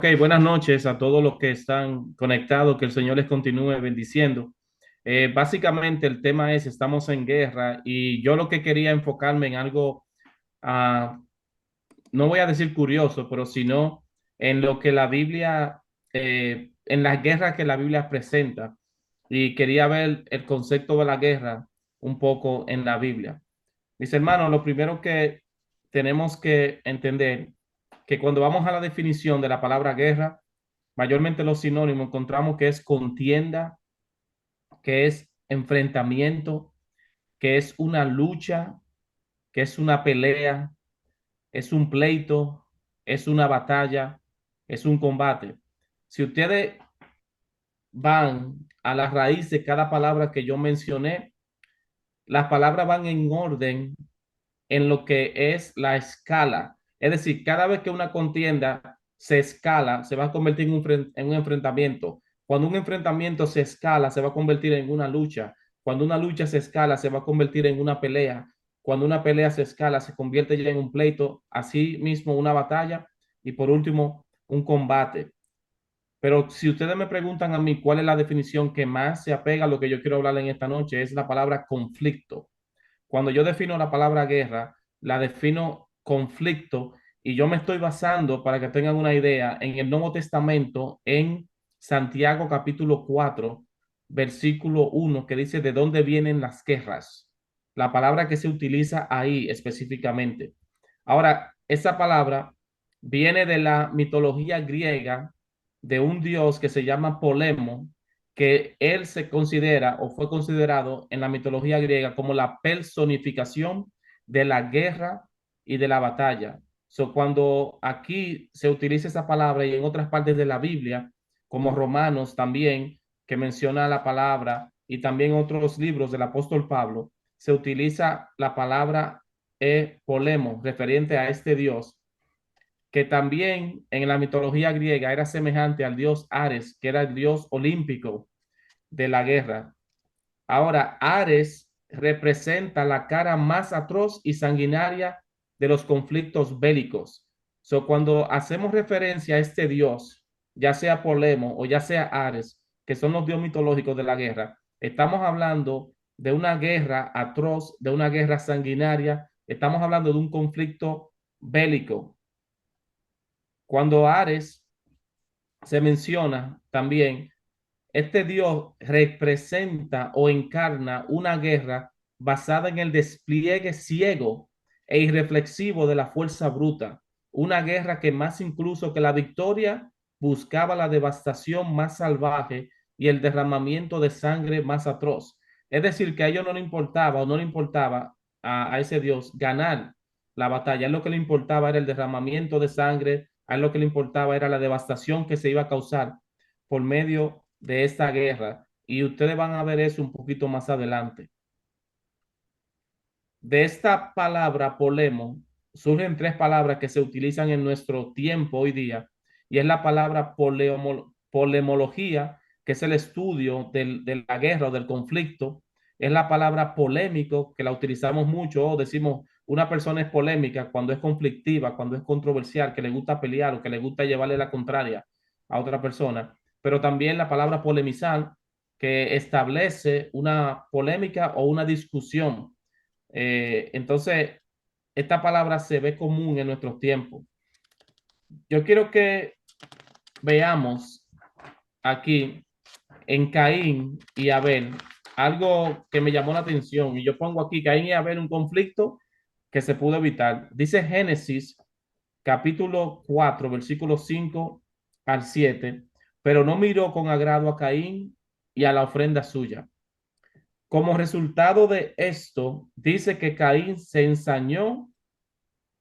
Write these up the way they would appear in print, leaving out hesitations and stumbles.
Ok, buenas noches a todos los que están conectados, que el Señor les continúe bendiciendo. Básicamente el tema es, estamos en guerra y yo lo que quería enfocarme en algo, ah, no voy a decir curioso, pero sino en lo que la Biblia, en las guerras que la Biblia presenta. Y quería ver el concepto de la guerra un poco en la Biblia. Mis hermanos, lo primero que tenemos que entender que cuando vamos a la definición de la palabra guerra, mayormente los sinónimos encontramos que es contienda, que es enfrentamiento, que es una lucha, que es una pelea, es un pleito, es una batalla, es un combate. Si ustedes van a la raíz de cada palabra que yo mencioné, las palabras van en orden en lo que es la escala. Es decir, cada vez que una contienda se escala, se va a convertir en un enfrentamiento. Cuando un enfrentamiento se escala, se va a convertir en una lucha. Cuando una lucha se escala, se va a convertir en una pelea. Cuando una pelea se escala, se convierte ya en un pleito. Así mismo una batalla y por último un combate. Pero si ustedes me preguntan a mí cuál es la definición que más se apega a lo que yo quiero hablar en esta noche, es la palabra conflicto. Cuando yo defino la palabra guerra, la defino conflicto y yo me estoy basando, para que tengan una idea, en el Nuevo Testamento, en Santiago capítulo 4 versículo 1 que dice de dónde vienen las guerras. La palabra que se utiliza ahí específicamente. Ahora, esa palabra viene de la mitología griega de un dios que se llama Polemo, que él se considera o fue considerado en la mitología griega como la personificación de la guerra y de la batalla. So, cuando aquí se utiliza esa palabra y en otras partes de la Biblia, como Romanos también, que menciona la palabra, y también otros libros del apóstol Pablo, se utiliza la palabra polemo, referente a este Dios, que también en la mitología griega era semejante al dios Ares, que era el dios olímpico de la guerra. Ahora, Ares representa la cara más atroz y sanguinaria de los conflictos bélicos. So, cuando hacemos referencia a este dios, ya sea Polemo o ya sea Ares, que son los dioses mitológicos de la guerra, estamos hablando de una guerra atroz, de una guerra sanguinaria, estamos hablando de un conflicto bélico. Cuando Ares se menciona también, este Dios representa o encarna una guerra basada en el despliegue ciego e irreflexivo de la fuerza bruta, una guerra que más incluso que la victoria buscaba la devastación más salvaje y el derramamiento de sangre más atroz. Es decir, que a ellos no le importaba o no le importaba a ese Dios ganar la batalla. A él lo que le importaba era el derramamiento de sangre, a él lo que le importaba era la devastación que se iba a causar por medio de esta guerra. Y ustedes van a ver eso un poquito más adelante. De esta palabra polemo surgen tres palabras que se utilizan en nuestro tiempo hoy día, y es la palabra polemología, que es el estudio de la guerra o del conflicto. Es la palabra polémico, que la utilizamos mucho, o decimos una persona es polémica cuando es conflictiva, cuando es controversial, que le gusta pelear o que le gusta llevarle la contraria a otra persona. Pero también la palabra polemizar, que establece una polémica o una discusión. Entonces, esta palabra se ve común en nuestros tiempos. Yo quiero que veamos aquí en Caín y Abel algo que me llamó la atención, y yo pongo aquí Caín y Abel, un conflicto que se pudo evitar. Dice Génesis capítulo 4 versículo 5 al 7, pero no miró con agrado a Caín y a la ofrenda suya. Como resultado de esto, dice que Caín se ensañó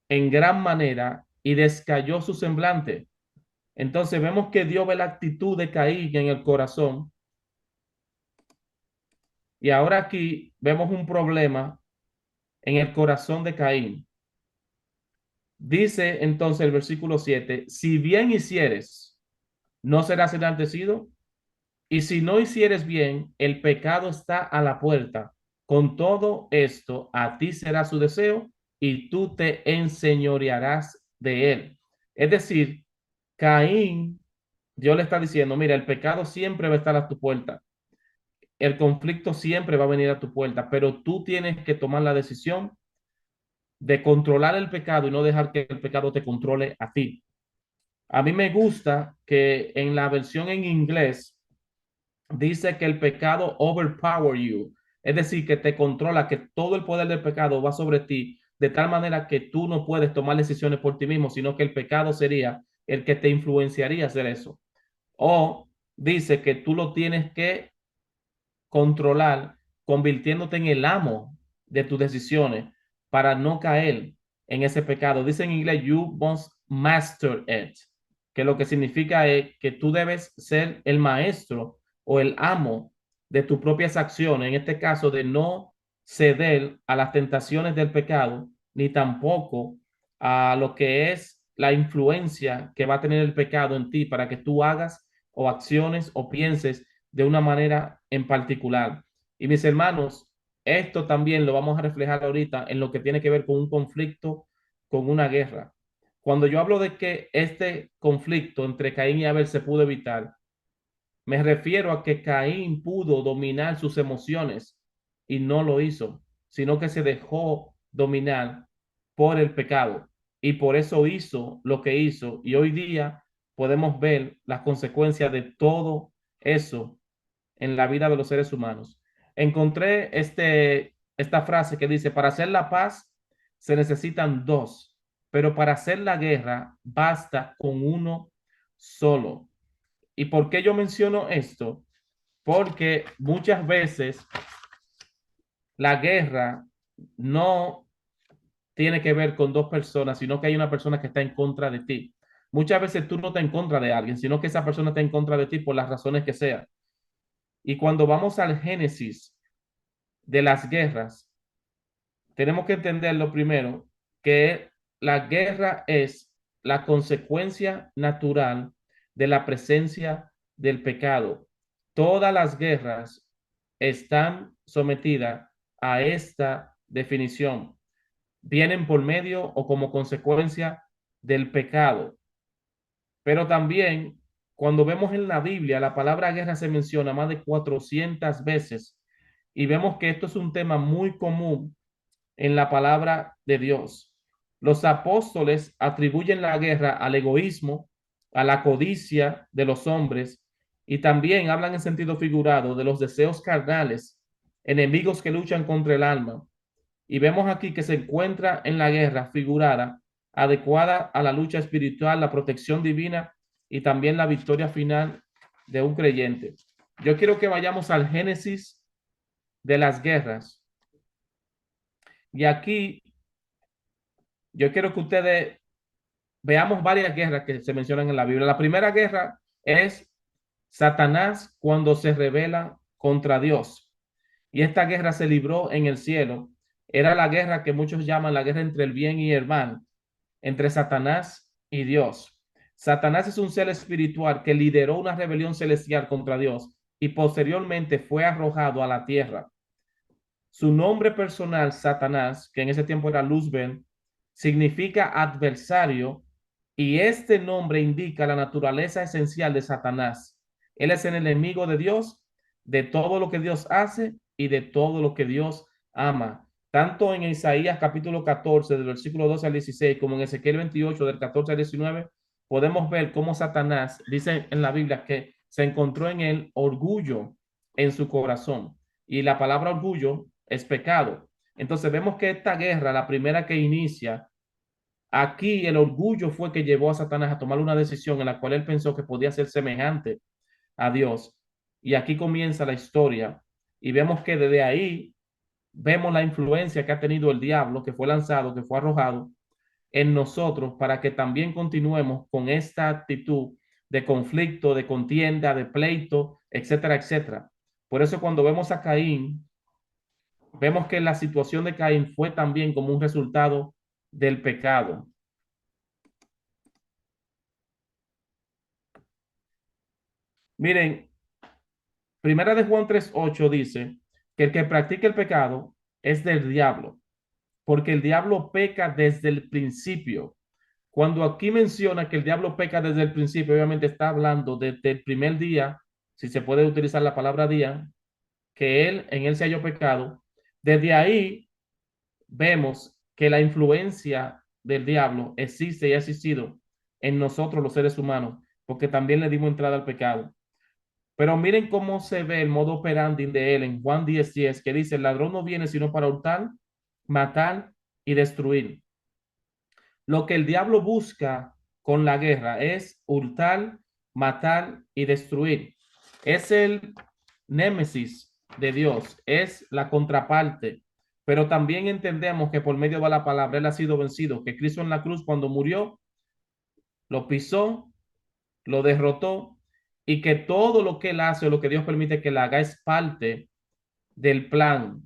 en gran manera y descayó su semblante. Entonces vemos que Dios ve la actitud de Caín en el corazón, y ahora aquí vemos un problema en el corazón de Caín. Dice entonces el versículo 7: si bien hicieres, no serás enaltecido, y si no hicieres bien, el pecado está a la puerta. Con todo esto, a ti será su deseo y tú te enseñorearás de él. Es decir, Caín, Dios le está diciendo, mira, el pecado siempre va a estar a tu puerta, el conflicto siempre va a venir a tu puerta, pero tú tienes que tomar la decisión de controlar el pecado y no dejar que el pecado te controle a ti. A mí me gusta que en la versión en inglés dice que el pecado overpower you, es decir, que te controla, que todo el poder del pecado va sobre ti, de tal manera que tú no puedes tomar decisiones por ti mismo, sino que el pecado sería el que te influenciaría a hacer eso. O dice que tú lo tienes que controlar, convirtiéndote en el amo de tus decisiones para no caer en ese pecado. Dice en inglés, you must master it, que lo que significa es que tú debes ser el maestro o el amo de tus propias acciones, en este caso de no ceder a las tentaciones del pecado, ni tampoco a lo que es la influencia que va a tener el pecado en ti para que tú hagas o acciones o pienses de una manera en particular. Y mis hermanos, esto también lo vamos a reflejar ahorita en lo que tiene que ver con un conflicto, con una guerra. Cuando yo hablo de que este conflicto entre Caín y Abel se pudo evitar, me refiero a que Caín pudo dominar sus emociones y no lo hizo, sino que se dejó dominar por el pecado y por eso hizo lo que hizo. Y hoy día podemos ver las consecuencias de todo eso en la vida de los seres humanos. Encontré esta frase que dice, para hacer la paz se necesitan dos, pero para hacer la guerra basta con uno solo. ¿Y por qué yo menciono esto? Porque muchas veces la guerra no tiene que ver con dos personas, sino que hay una persona que está en contra de ti. Muchas veces tú no estás en contra de alguien, sino que esa persona está en contra de ti por las razones que sean. Y cuando vamos al génesis de las guerras, tenemos que entender lo primero, que la guerra es la consecuencia natural de la presencia del pecado. Todas las guerras están sometidas a esta definición. Vienen por medio o como consecuencia del pecado. Pero también, cuando vemos en la Biblia, la palabra guerra se menciona más de 400 veces y vemos que esto es un tema muy común en la palabra de Dios. Los apóstoles atribuyen la guerra al egoísmo, a la codicia de los hombres y también hablan en sentido figurado de los deseos carnales, enemigos que luchan contra el alma. Y vemos aquí que se encuentra en la guerra figurada, adecuada a la lucha espiritual, la protección divina y también la victoria final de un creyente. Yo quiero que vayamos al génesis de las guerras. Y aquí yo quiero que ustedes veamos varias guerras que se mencionan en la Biblia. La primera guerra es Satanás cuando se rebela contra Dios. Y esta guerra se libró en el cielo. Era la guerra que muchos llaman la guerra entre el bien y el mal, entre Satanás y Dios. Satanás es un ser espiritual que lideró una rebelión celestial contra Dios y posteriormente fue arrojado a la tierra. Su nombre personal, Satanás, que en ese tiempo era Luzbel, significa adversario y este nombre indica la naturaleza esencial de Satanás. Él es el enemigo de Dios, de todo lo que Dios hace y de todo lo que Dios ama. Tanto en Isaías capítulo 14, del versículo 12 al 16, como en Ezequiel 28, del 14 al 19, podemos ver cómo Satanás, dice en la Biblia, que se encontró en el orgullo en su corazón. Y la palabra orgullo es pecado. Entonces vemos que esta guerra, la primera que inicia, aquí el orgullo fue que llevó a Satanás a tomar una decisión en la cual él pensó que podía ser semejante a Dios. Y aquí comienza la historia y vemos que desde ahí vemos la influencia que ha tenido el diablo, que fue lanzado, que fue arrojado en nosotros para que también continuemos con esta actitud de conflicto, de contienda, de pleito, etcétera, etcétera. Por eso cuando vemos a Caín, vemos que la situación de Caín fue también como un resultado del pecado. Miren, Primera de Juan 3:8 dice que el que practica el pecado es del diablo, porque el diablo peca desde el principio. Cuando aquí menciona que el diablo peca desde el principio, obviamente está hablando desde el primer día, si se puede utilizar la palabra día, que él en él se halló pecado. Desde ahí vemos que la influencia del diablo existe y ha existido en nosotros los seres humanos, porque también le dimos entrada al pecado. Pero miren cómo se ve el modo operandi de él en Juan 10:10, que dice, el ladrón no viene sino para hurtar, matar y destruir. Lo que el diablo busca con la guerra es hurtar, matar y destruir. Es el némesis de Dios, es la contraparte. Pero también entendemos que por medio de la palabra Él ha sido vencido, que Cristo en la cruz cuando murió, lo pisó, lo derrotó y que todo lo que Él hace o lo que Dios permite que Él haga es parte del plan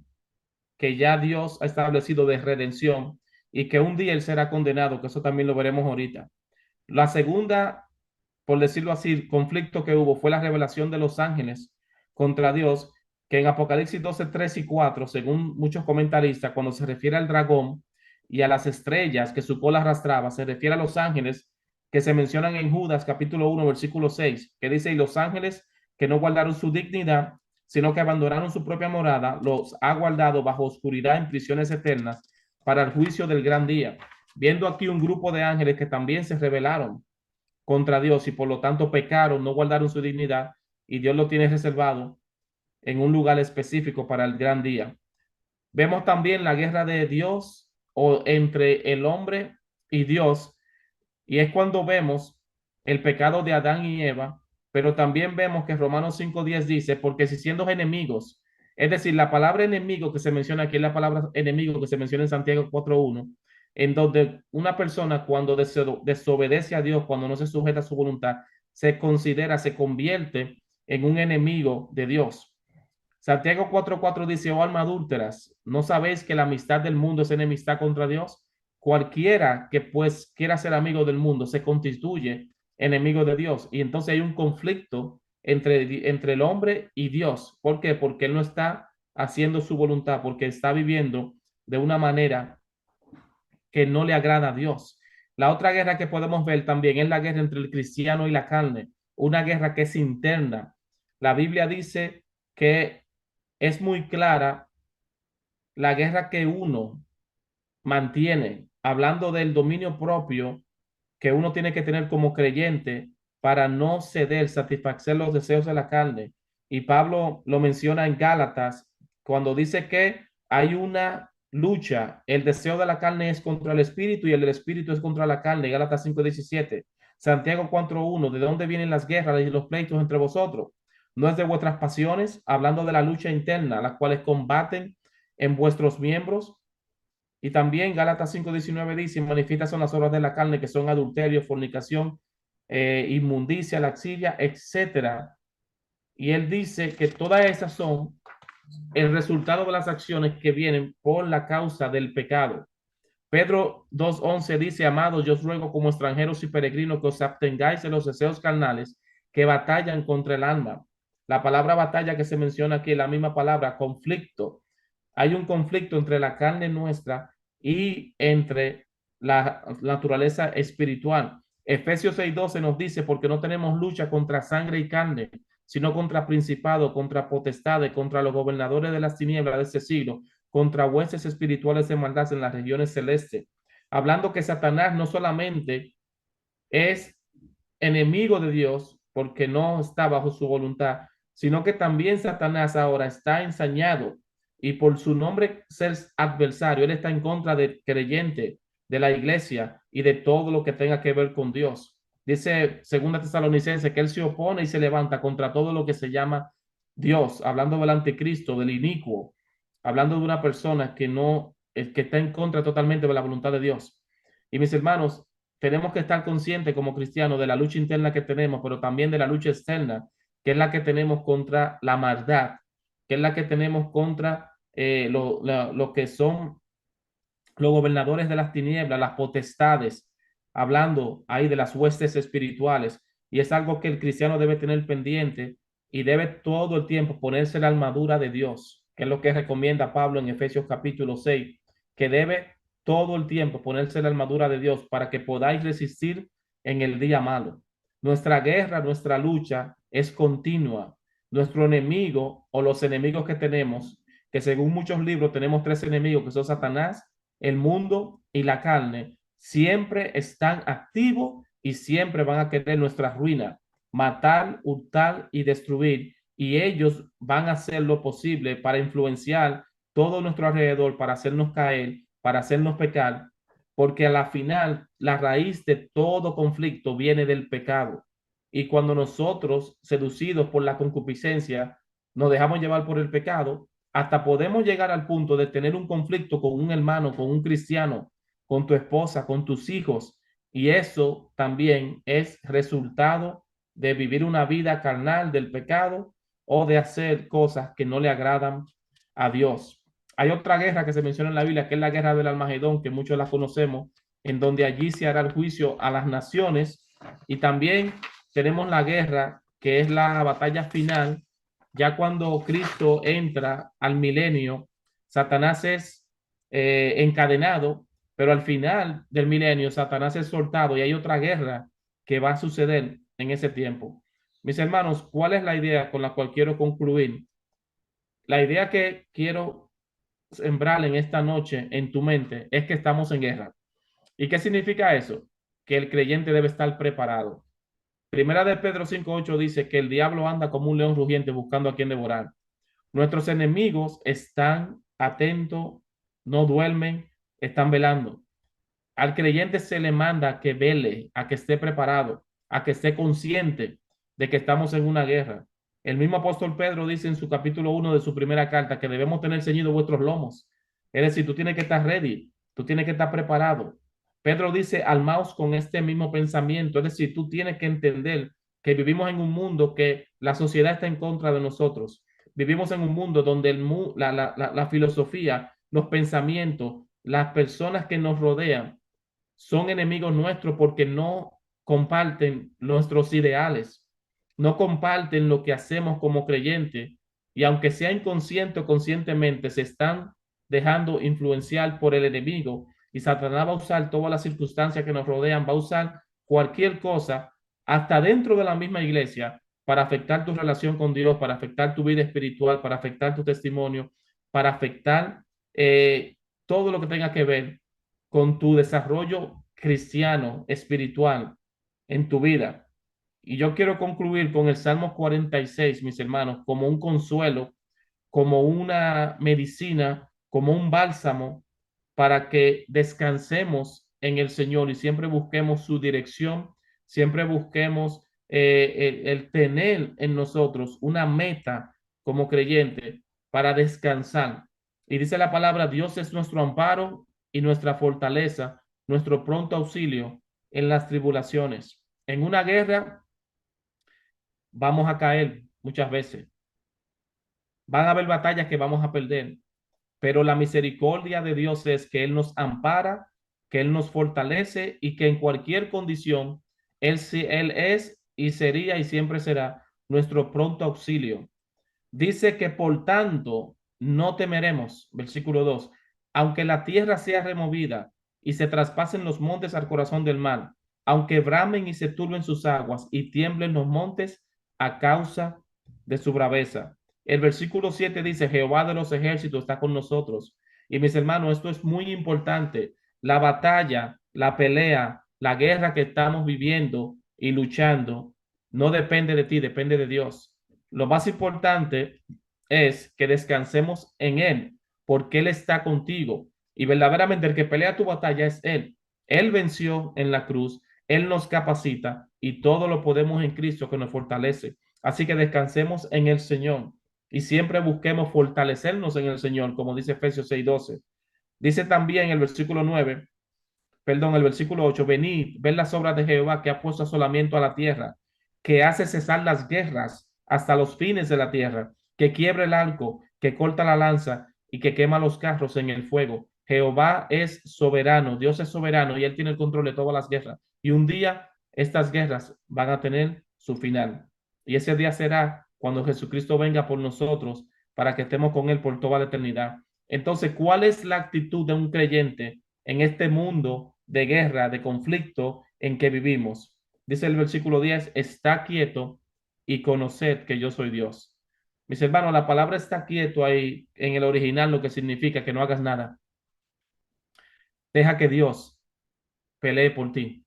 que ya Dios ha establecido de redención y que un día Él será condenado, que eso también lo veremos ahorita. La segunda, por decirlo así, conflicto que hubo fue la revelación de los ángeles contra Dios, que en Apocalipsis 12, 3 y 4, según muchos comentaristas, cuando se refiere al dragón y a las estrellas que su cola arrastraba, se refiere a los ángeles que se mencionan en Judas capítulo 1, versículo 6, que dice, y los ángeles que no guardaron su dignidad, sino que abandonaron su propia morada, los ha guardado bajo oscuridad en prisiones eternas para el juicio del gran día. Viendo aquí un grupo de ángeles que también se rebelaron contra Dios y por lo tanto pecaron, no guardaron su dignidad y Dios lo tiene reservado en un lugar específico para el gran día. Vemos también la guerra de Dios o entre el hombre y Dios, y es cuando vemos el pecado de Adán y Eva, pero también vemos que Romanos 5:10 dice, porque si siendo enemigos, es decir, la palabra enemigo que se menciona aquí es la palabra enemigo que se menciona en Santiago 4:1, en donde una persona cuando desobedece a Dios, cuando no se sujeta a su voluntad, se considera, se convierte en un enemigo de Dios. Santiago 4:4 dice, oh alma adúlteras, ¿no sabéis que la amistad del mundo es enemistad contra Dios? Cualquiera que pues quiera ser amigo del mundo se constituye enemigo de Dios. Y entonces hay un conflicto entre el hombre y Dios. ¿Por qué? Porque él no está haciendo su voluntad, porque está viviendo de una manera que no le agrada a Dios. La otra guerra que podemos ver también es la guerra entre el cristiano y la carne, una guerra que es interna. La Biblia dice que es muy clara la guerra que uno mantiene, hablando del dominio propio que uno tiene que tener como creyente para no ceder, satisfacer los deseos de la carne. Y Pablo lo menciona en Gálatas cuando dice que hay una lucha, el deseo de la carne es contra el espíritu y el del espíritu es contra la carne, Gálatas 5:17. Santiago 4:1, ¿de dónde vienen las guerras y los pleitos entre vosotros? No es de vuestras pasiones, hablando de la lucha interna, las cuales combaten en vuestros miembros. Y también Gálatas 5:19 dice, manifiestas son las obras de la carne, que son adulterio, fornicación, inmundicia, laxivia, etcétera. Y él dice que todas esas son el resultado de las acciones que vienen por la causa del pecado. Pedro 2:11 dice, amados, yo os ruego como extranjeros y peregrinos que os abstengáis de los deseos carnales que batallan contra el alma. La palabra batalla que se menciona aquí es la misma palabra, conflicto. Hay un conflicto entre la carne nuestra y entre la naturaleza espiritual. Efesios 6:12 nos dice, porque no tenemos lucha contra sangre y carne, sino contra principados, contra potestades, contra los gobernadores de las tinieblas de este siglo, contra huestes espirituales de maldad en las regiones celestes. Hablando que Satanás no solamente es enemigo de Dios porque no está bajo su voluntad, sino que también Satanás ahora está ensañado y por su nombre ser adversario, él está en contra del creyente, de la iglesia y de todo lo que tenga que ver con Dios. Dice Segunda Tesalonicense que él se opone y se levanta contra todo lo que se llama Dios, hablando del anticristo, del inicuo, hablando de una persona que no, que está en contra totalmente de la voluntad de Dios. Y mis hermanos, tenemos que estar conscientes como cristianos de la lucha interna que tenemos, pero también de la lucha externa, que es la que tenemos contra la maldad, que es la que tenemos contra lo que son los gobernadores de las tinieblas, las potestades, hablando ahí de las huestes espirituales. Y es algo que el cristiano debe tener pendiente y debe todo el tiempo ponerse la armadura de Dios, que es lo que recomienda Pablo en Efesios capítulo 6, que debe todo el tiempo ponerse la armadura de Dios para que podáis resistir en el día malo. Nuestra guerra, nuestra lucha es continua. Nuestro enemigo o los enemigos que tenemos, que según muchos libros tenemos tres enemigos, que son Satanás, el mundo y la carne, siempre están activos y siempre van a querer nuestra ruina, matar, hurtar y destruir. Y ellos van a hacer lo posible para influenciar todo nuestro alrededor, para hacernos caer, para hacernos pecar, porque a la final la raíz de todo conflicto viene del pecado. Y cuando nosotros, seducidos por la concupiscencia, nos dejamos llevar por el pecado, hasta podemos llegar al punto de tener un conflicto con un hermano, con un cristiano, con tu esposa, con tus hijos. Y eso también es resultado de vivir una vida carnal del pecado o de hacer cosas que no le agradan a Dios. Hay otra guerra que se menciona en la Biblia, que es la guerra del Almagedón, que muchos la conocemos, en donde allí se hará el juicio a las naciones. Y también tenemos la guerra, que es la batalla final, ya cuando Cristo entra al milenio, Satanás es encadenado, pero al final del milenio Satanás es soltado y hay otra guerra que va a suceder en ese tiempo. Mis hermanos, ¿cuál es la idea con la cual quiero concluir? La idea que quiero sembrar en esta noche en tu mente es que estamos en guerra. ¿Y qué significa eso? Que el creyente debe estar preparado. Primera de Pedro 5:8 dice que el diablo anda como un león rugiente buscando a quien devorar. Nuestros enemigos están atentos, no duermen, están velando. Al creyente se le manda a que vele, a que esté preparado, a que esté consciente de que estamos en una guerra. El mismo apóstol Pedro dice en su capítulo 1 de su primera carta que debemos tener ceñidos vuestros lomos. Es decir, tú tienes que estar ready, tú tienes que estar preparado. Pedro dice, armaos con este mismo pensamiento. Es decir, tú tienes que entender que vivimos en un mundo que la sociedad está en contra de nosotros. Vivimos en un mundo donde la filosofía, los pensamientos, las personas que nos rodean son enemigos nuestros porque no comparten nuestros ideales, no comparten lo que hacemos como creyentes y aunque sea inconsciente o conscientemente se están dejando influenciar por el enemigo y Satanás va a usar todas las circunstancias que nos rodean, va a usar cualquier cosa hasta dentro de la misma iglesia para afectar tu relación con Dios, para afectar tu vida espiritual, para afectar tu testimonio, para afectar todo lo que tenga que ver con tu desarrollo cristiano, espiritual en tu vida. Y yo quiero concluir con el Salmo 46, mis hermanos, como un consuelo, como una medicina, como un bálsamo para que descansemos en el Señor y siempre busquemos su dirección, siempre busquemos el tener en nosotros una meta como creyente para descansar. Y dice la palabra, Dios es nuestro amparo y nuestra fortaleza, nuestro pronto auxilio en las tribulaciones. En una guerra vamos a caer muchas veces. Van a haber batallas que vamos a perder, pero la misericordia de Dios es que Él nos ampara, que Él nos fortalece y que en cualquier condición Él es y sería y siempre será nuestro pronto auxilio. Dice que por tanto no temeremos, versículo 2, aunque la tierra sea removida y se traspasen los montes al corazón del mar, aunque bramen y se turben sus aguas y tiemblen los montes a causa de su braveza. El versículo 7 dice, Jehová de los ejércitos está con nosotros. Y mis hermanos, esto es muy importante. La batalla, la pelea, la guerra que estamos viviendo y luchando no depende de ti, depende de Dios. Lo más importante es que descansemos en Él, porque Él está contigo. Y verdaderamente el que pelea tu batalla es Él. Él venció en la cruz, Él nos capacita y todo lo podemos en Cristo que nos fortalece. Así que descansemos en el Señor y siempre busquemos fortalecernos en el Señor, como dice Efesios 6:12. Dice también el versículo 9, perdón, el versículo 8, venid, ved las obras de Jehová que ha puesto asolamiento a la tierra, que hace cesar las guerras hasta los fines de la tierra, que quiebra el arco, que corta la lanza y que quema los carros en el fuego. Jehová es soberano, Dios es soberano y Él tiene el control de todas las guerras. Y un día estas guerras van a tener su final. Y ese día será cuando Jesucristo venga por nosotros para que estemos con Él por toda la eternidad. Entonces, ¿cuál es la actitud de un creyente en este mundo de guerra, de conflicto en que vivimos. Dice el versículo 10: está quieto y conoced que yo soy Dios. Mis hermanos, la palabra está quieto ahí en el original lo que significa que no hagas nada. Deja que Dios pelee por ti.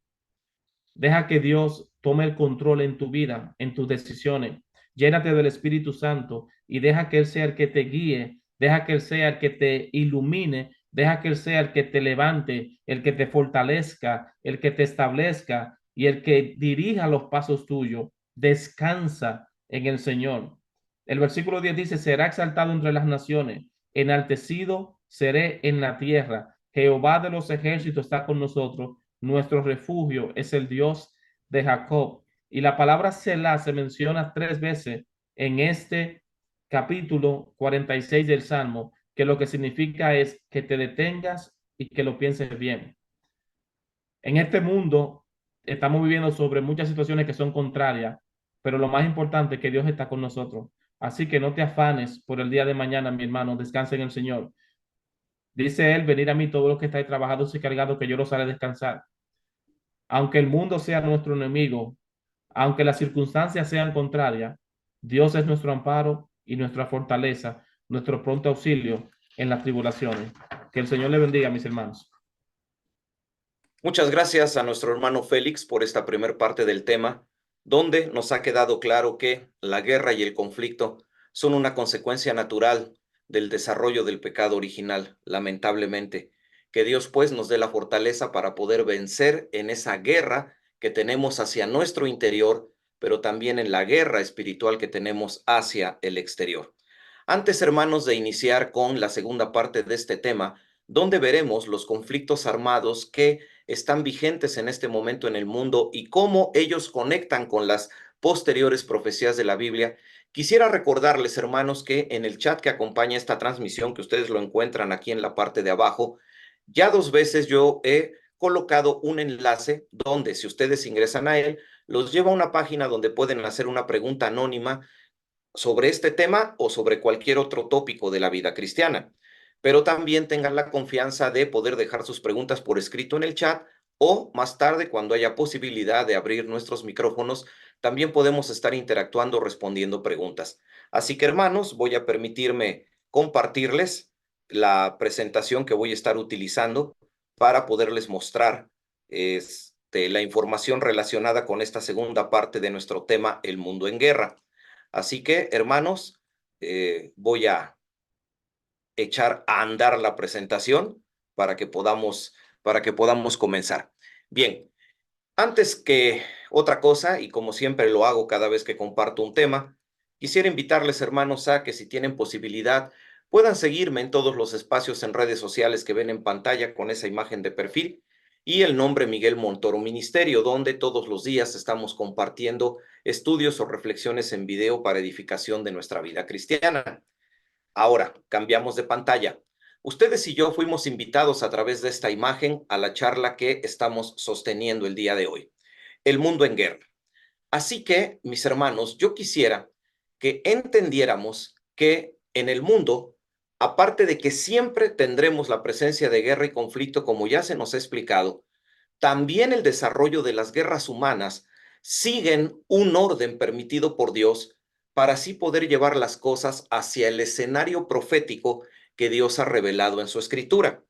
Deja que Dios tome el control en tu vida, en tus decisiones. Llénate del Espíritu Santo y deja que Él sea el que te guíe, deja que Él sea el que te ilumine, deja que Él sea el que te levante, el que te fortalezca, el que te establezca y el que dirija los pasos tuyos. Descansa en el Señor. El versículo 10 dice: será exaltado entre las naciones, enaltecido seré en la tierra. Jehová de los ejércitos está con nosotros, nuestro refugio es el Dios de Jacob. Y la palabra Selah se menciona 3 veces en este capítulo 46 del Salmo, que lo que significa es que te detengas y que lo pienses bien. En este mundo estamos viviendo sobre muchas situaciones que son contrarias, pero lo más importante es que Dios está con nosotros. Así que no te afanes por el día de mañana, mi hermano, descansa en el Señor. Dice él: venid a mí todos los que estáis trabajados y cargados, que yo los haré descansar. Aunque el mundo sea nuestro enemigo, aunque las circunstancias sean contrarias, Dios es nuestro amparo y nuestra fortaleza, nuestro pronto auxilio en las tribulaciones. Que el Señor le bendiga, mis hermanos. Muchas gracias a nuestro hermano Félix por esta primer parte del tema, donde nos ha quedado claro que la guerra y el conflicto son una consecuencia natural del desarrollo del pecado original, lamentablemente. Que Dios pues nos dé la fortaleza para poder vencer en esa guerra que tenemos hacia nuestro interior, pero también en la guerra espiritual que tenemos hacia el exterior. Antes, hermanos, de iniciar con la segunda parte de este tema, donde veremos los conflictos armados que están vigentes en este momento en el mundo y cómo ellos conectan con las posteriores profecías de la Biblia, quisiera recordarles, hermanos, que en el chat que acompaña esta transmisión, que ustedes lo encuentran aquí en la parte de abajo, ya 2 veces yo he colocado un enlace donde, si ustedes ingresan a él, los lleva a una página donde pueden hacer una pregunta anónima sobre este tema o sobre cualquier otro tópico de la vida cristiana. Pero también tengan la confianza de poder dejar sus preguntas por escrito en el chat, o más tarde, cuando haya posibilidad de abrir nuestros micrófonos, también podemos estar interactuando, respondiendo preguntas. Así que, hermanos, voy a permitirme compartirles la presentación que voy a estar utilizando para poderles mostrar la información relacionada con esta segunda parte de nuestro tema, el mundo en guerra. Así que, hermanos, voy a echar a andar la presentación para que podamos comenzar. Bien, antes que otra cosa, y como siempre lo hago cada vez que comparto un tema, quisiera invitarles, hermanos, a que, si tienen posibilidad, puedan seguirme en todos los espacios en redes sociales que ven en pantalla con esa imagen de perfil y el nombre Miguel Montoro Ministerio, donde todos los días estamos compartiendo estudios o reflexiones en video para edificación de nuestra vida cristiana. Ahora, cambiamos de pantalla. Ustedes y yo fuimos invitados a través de esta imagen a la charla que estamos sosteniendo el día de hoy, El mundo en guerra. Así que, mis hermanos, yo quisiera que entendiéramos que en el mundo, aparte de que siempre tendremos la presencia de guerra y conflicto, como ya se nos ha explicado, también el desarrollo de las guerras humanas siguen un orden permitido por Dios para así poder llevar las cosas hacia el escenario profético que Dios ha revelado en su escritura.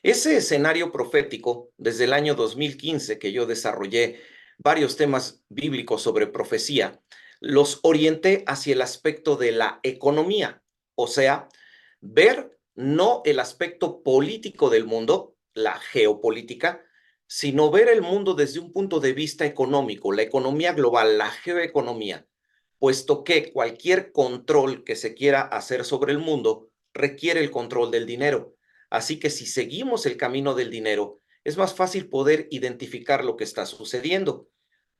Ese escenario profético, desde el año 2015, que yo desarrollé varios temas bíblicos sobre profecía, los orienté hacia el aspecto de la economía, o sea, ver no el aspecto político del mundo, la geopolítica, sino ver el mundo desde un punto de vista económico, la economía global, la geoeconomía, puesto que cualquier control que se quiera hacer sobre el mundo requiere el control del dinero. Así que si seguimos el camino del dinero, es más fácil poder identificar lo que está sucediendo.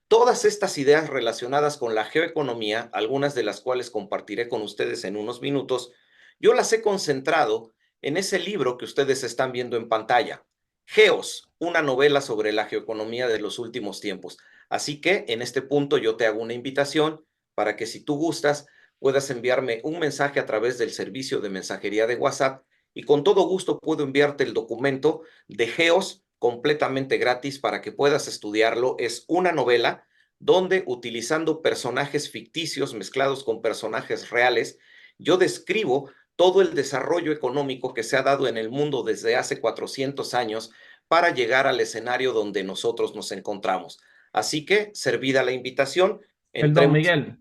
Todas estas ideas relacionadas con la geoeconomía, algunas de las cuales compartiré con ustedes en unos minutos, yo las he concentrado en ese libro que ustedes están viendo en pantalla, Geos, una novela sobre la geoeconomía de los últimos tiempos. Así que en este punto yo te hago una invitación para que, si tú gustas, puedas enviarme un mensaje a través del servicio de mensajería de WhatsApp y con todo gusto puedo enviarte el documento de Geos completamente gratis para que puedas estudiarlo. Es una novela donde, utilizando personajes ficticios mezclados con personajes reales, yo describo todo el desarrollo económico que se ha dado en el mundo desde hace 400 años para llegar al escenario donde nosotros nos encontramos. Así que, servida la invitación, Perdón, entremos.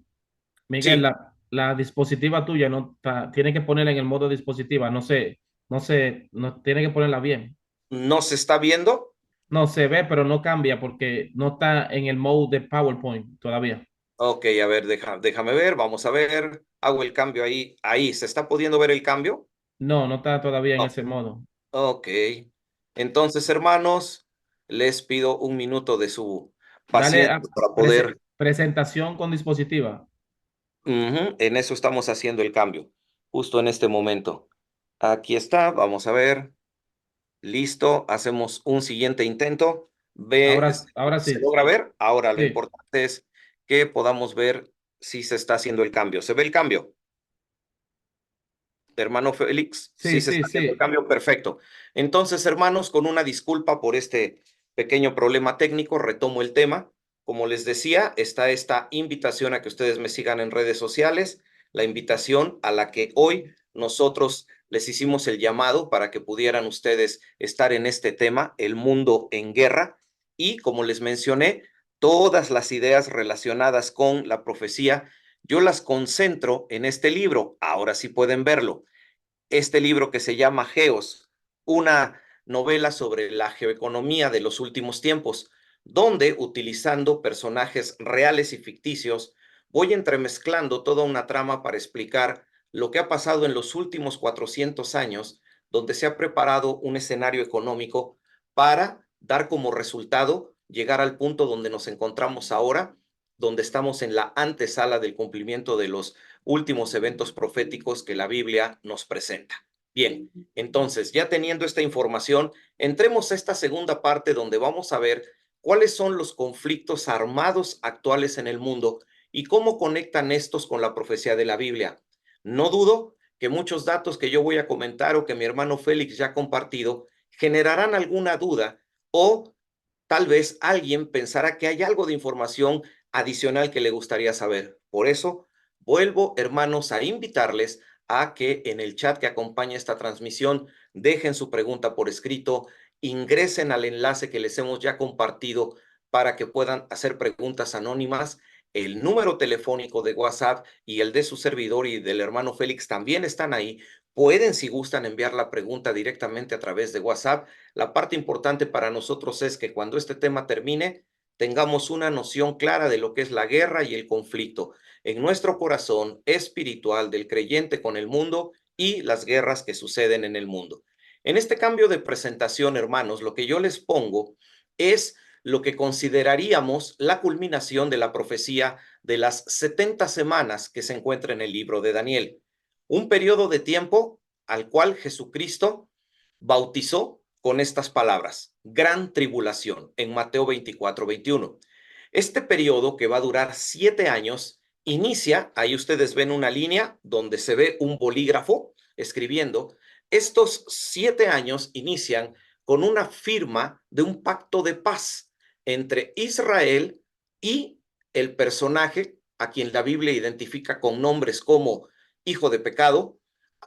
Miguel, Sí, la dispositiva tuya tiene que ponerla en el modo dispositiva, no tiene que ponerla bien. ¿no se está viendo? No se ve, pero no cambia porque no está en el mode de PowerPoint todavía. Ok, a ver, déjame ver, vamos a ver. Hago el cambio ahí. Ahí, ¿se está pudiendo ver el cambio? No, no está todavía en No. ese modo. Ok. Entonces, hermanos, les pido un minuto de su Dale paciencia a para poder. presentación con dispositiva. Ujú, en eso estamos haciendo el cambio, justo en este momento. Aquí está, vamos a ver. Listo, hacemos un siguiente intento. Ahora ¿Se sí. logra ver? Ahora lo Sí, importante es que podamos ver si se está haciendo el cambio. ¿Se ve el cambio? Hermano Félix, sí, sí se sí, está haciendo el sí. cambio, perfecto. Entonces, hermanos, con una disculpa por este pequeño problema técnico, retomo el tema. Como les decía, está esta invitación a que ustedes me sigan en redes sociales, la invitación a la que hoy nosotros les hicimos el llamado para que pudieran ustedes estar en este tema, el mundo en guerra, y como les mencioné, todas las ideas relacionadas con la profecía, yo las concentro en este libro. Ahora sí pueden verlo, este libro que se llama Geos, una novela sobre la geoeconomía de los últimos tiempos, donde, utilizando personajes reales y ficticios, voy entremezclando toda una trama para explicar lo que ha pasado en los últimos 400 años, donde se ha preparado un escenario económico para dar como resultado llegar al punto donde nos encontramos ahora, donde estamos en la antesala del cumplimiento de los últimos eventos proféticos que la Biblia nos presenta. Bien, entonces, ya teniendo esta información, entremos a esta segunda parte donde vamos a ver cuáles son los conflictos armados actuales en el mundo y cómo conectan estos con la profecía de la Biblia. No dudo que muchos datos que yo voy a comentar o que mi hermano Félix ya ha compartido generarán alguna duda, o tal vez alguien pensará que hay algo de información adicional que le gustaría saber. Por eso, vuelvo, hermanos, a invitarles a que en el chat que acompaña esta transmisión dejen su pregunta por escrito, ingresen al enlace que les hemos ya compartido para que puedan hacer preguntas anónimas. El número telefónico de WhatsApp y el de su servidor y del hermano Félix también están ahí. Pueden, si gustan, enviar la pregunta directamente a través de WhatsApp. La parte importante para nosotros es que cuando este tema termine, tengamos una noción clara de lo que es la guerra y el conflicto en nuestro corazón espiritual del creyente con el mundo y las guerras que suceden en el mundo. En este cambio de presentación, hermanos, lo que yo les pongo es lo que consideraríamos la culminación de la profecía de las 70 semanas que se encuentra en el libro de Daniel. Un periodo de tiempo al cual Jesucristo bautizó con estas palabras: gran tribulación, en Mateo 24:21. Este periodo, que va a durar 7 años, inicia, ahí ustedes ven una línea donde se ve un bolígrafo escribiendo. Estos 7 años inician con una firma de un pacto de paz entre Israel y el personaje a quien la Biblia identifica con nombres como hijo de pecado,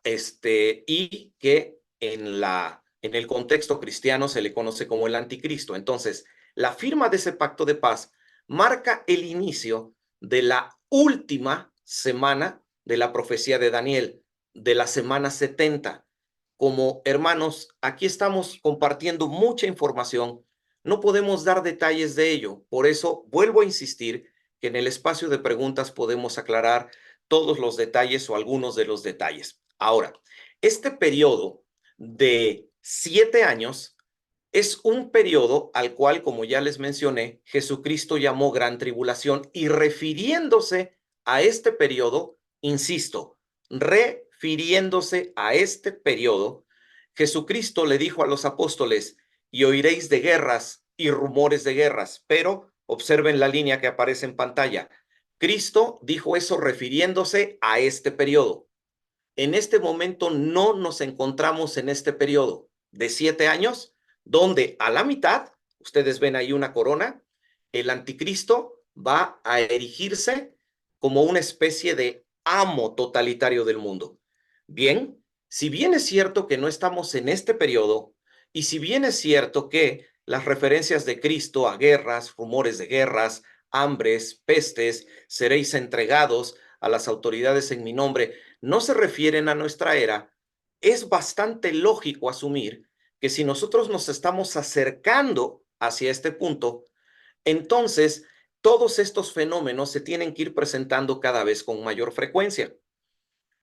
y que en el contexto cristiano se le conoce como el anticristo. Entonces, la firma de ese pacto de paz marca el inicio de la última semana de la profecía de Daniel, de la semana 70. Como hermanos, aquí estamos compartiendo mucha información, no podemos dar detalles de ello. Por eso vuelvo a insistir que en el espacio de preguntas podemos aclarar todos los detalles o algunos de los detalles. Ahora, este periodo de 7 años es un periodo al cual, como ya les mencioné, Jesucristo llamó gran tribulación, y refiriéndose a este periodo, insisto, refiriéndose a este periodo, Jesucristo le dijo a los apóstoles: y oiréis de guerras y rumores de guerras, pero observen la línea que aparece en pantalla. Cristo dijo eso refiriéndose a este periodo. En este momento no nos encontramos en este periodo de 7 años, donde a la mitad, ustedes ven ahí una corona, el anticristo va a erigirse como una especie de amo totalitario del mundo. Bien, si bien es cierto que no estamos en este periodo, y si bien es cierto que las referencias de Cristo a guerras, rumores de guerras, hambres, pestes, seréis entregados a las autoridades en mi nombre, no se refieren a nuestra era, es bastante lógico asumir que si nosotros nos estamos acercando hacia este punto, entonces todos estos fenómenos se tienen que ir presentando cada vez con mayor frecuencia.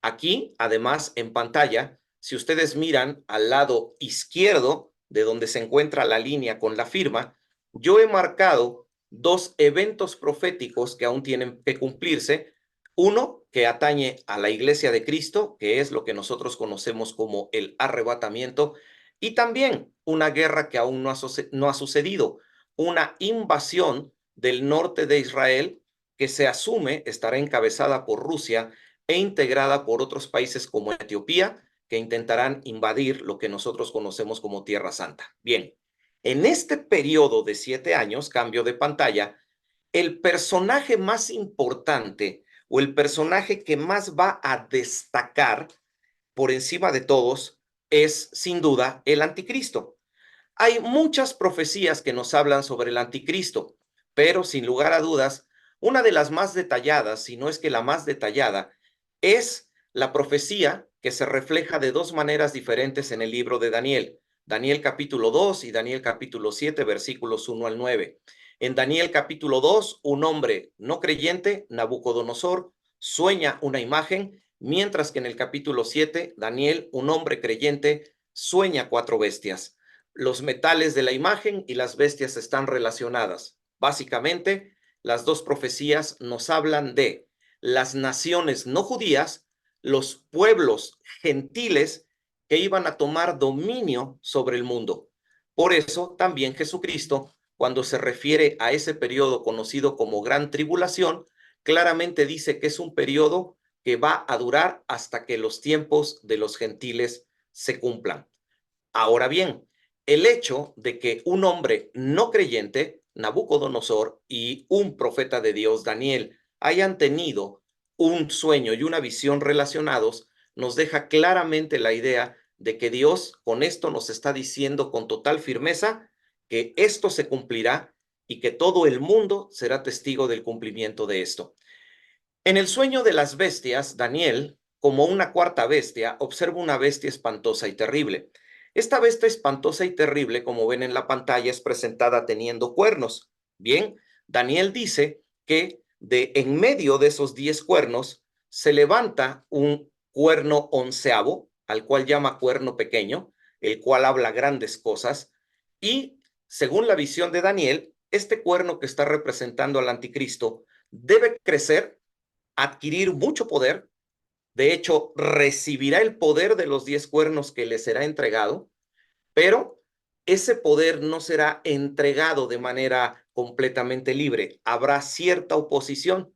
Aquí, además, en pantalla, si ustedes miran al lado izquierdo de donde se encuentra la línea con la firma, yo he marcado dos eventos proféticos que aún tienen que cumplirse. Uno que atañe a la Iglesia de Cristo, que es lo que nosotros conocemos como el arrebatamiento, y también una guerra que aún no ha sucedido, una invasión del norte de Israel que se asume estará encabezada por Rusia e integrada por otros países como Etiopía, que intentarán invadir lo que nosotros conocemos como Tierra Santa. Bien, en este periodo de 7 años, cambio de pantalla, el personaje más importante o el personaje que más va a destacar por encima de todos es sin duda el anticristo. Hay muchas profecías que nos hablan sobre el anticristo, pero sin lugar a dudas, una de las más detalladas, si no es que la más detallada, es la profecía que se refleja de dos maneras diferentes en el libro de Daniel. Daniel capítulo 2 y Daniel capítulo 7, versículos 1 al 9. En Daniel capítulo 2, un hombre no creyente, Nabucodonosor, sueña una imagen, mientras que en el capítulo 7, Daniel, un hombre creyente, sueña 4 bestias. Los metales de la imagen y las bestias están relacionadas. Básicamente, las dos profecías nos hablan de las naciones no judías, los pueblos gentiles que iban a tomar dominio sobre el mundo. Por eso también Jesucristo, cuando se refiere a ese periodo conocido como Gran Tribulación, claramente dice que es un periodo que va a durar hasta que los tiempos de los gentiles se cumplan. Ahora bien, el hecho de que un hombre no creyente, Nabucodonosor, y un profeta de Dios, Daniel, hayan tenido un sueño y una visión relacionados, nos deja claramente la idea de que Dios con esto nos está diciendo con total firmeza que esto se cumplirá y que todo el mundo será testigo del cumplimiento de esto. En el sueño de las bestias, Daniel, como una cuarta bestia, observa una bestia espantosa y terrible. Esta bestia espantosa y terrible, como ven en la pantalla, es presentada teniendo cuernos. Bien, Daniel dice que de en medio de esos 10 cuernos se levanta un cuerno onceavo, al cual llama cuerno pequeño, el cual habla grandes cosas, y según la visión de Daniel, este cuerno que está representando al anticristo debe crecer, adquirir mucho poder. De hecho, recibirá el poder de los 10 cuernos que le será entregado, pero ese poder no será entregado de manera completamente libre. Habrá cierta oposición,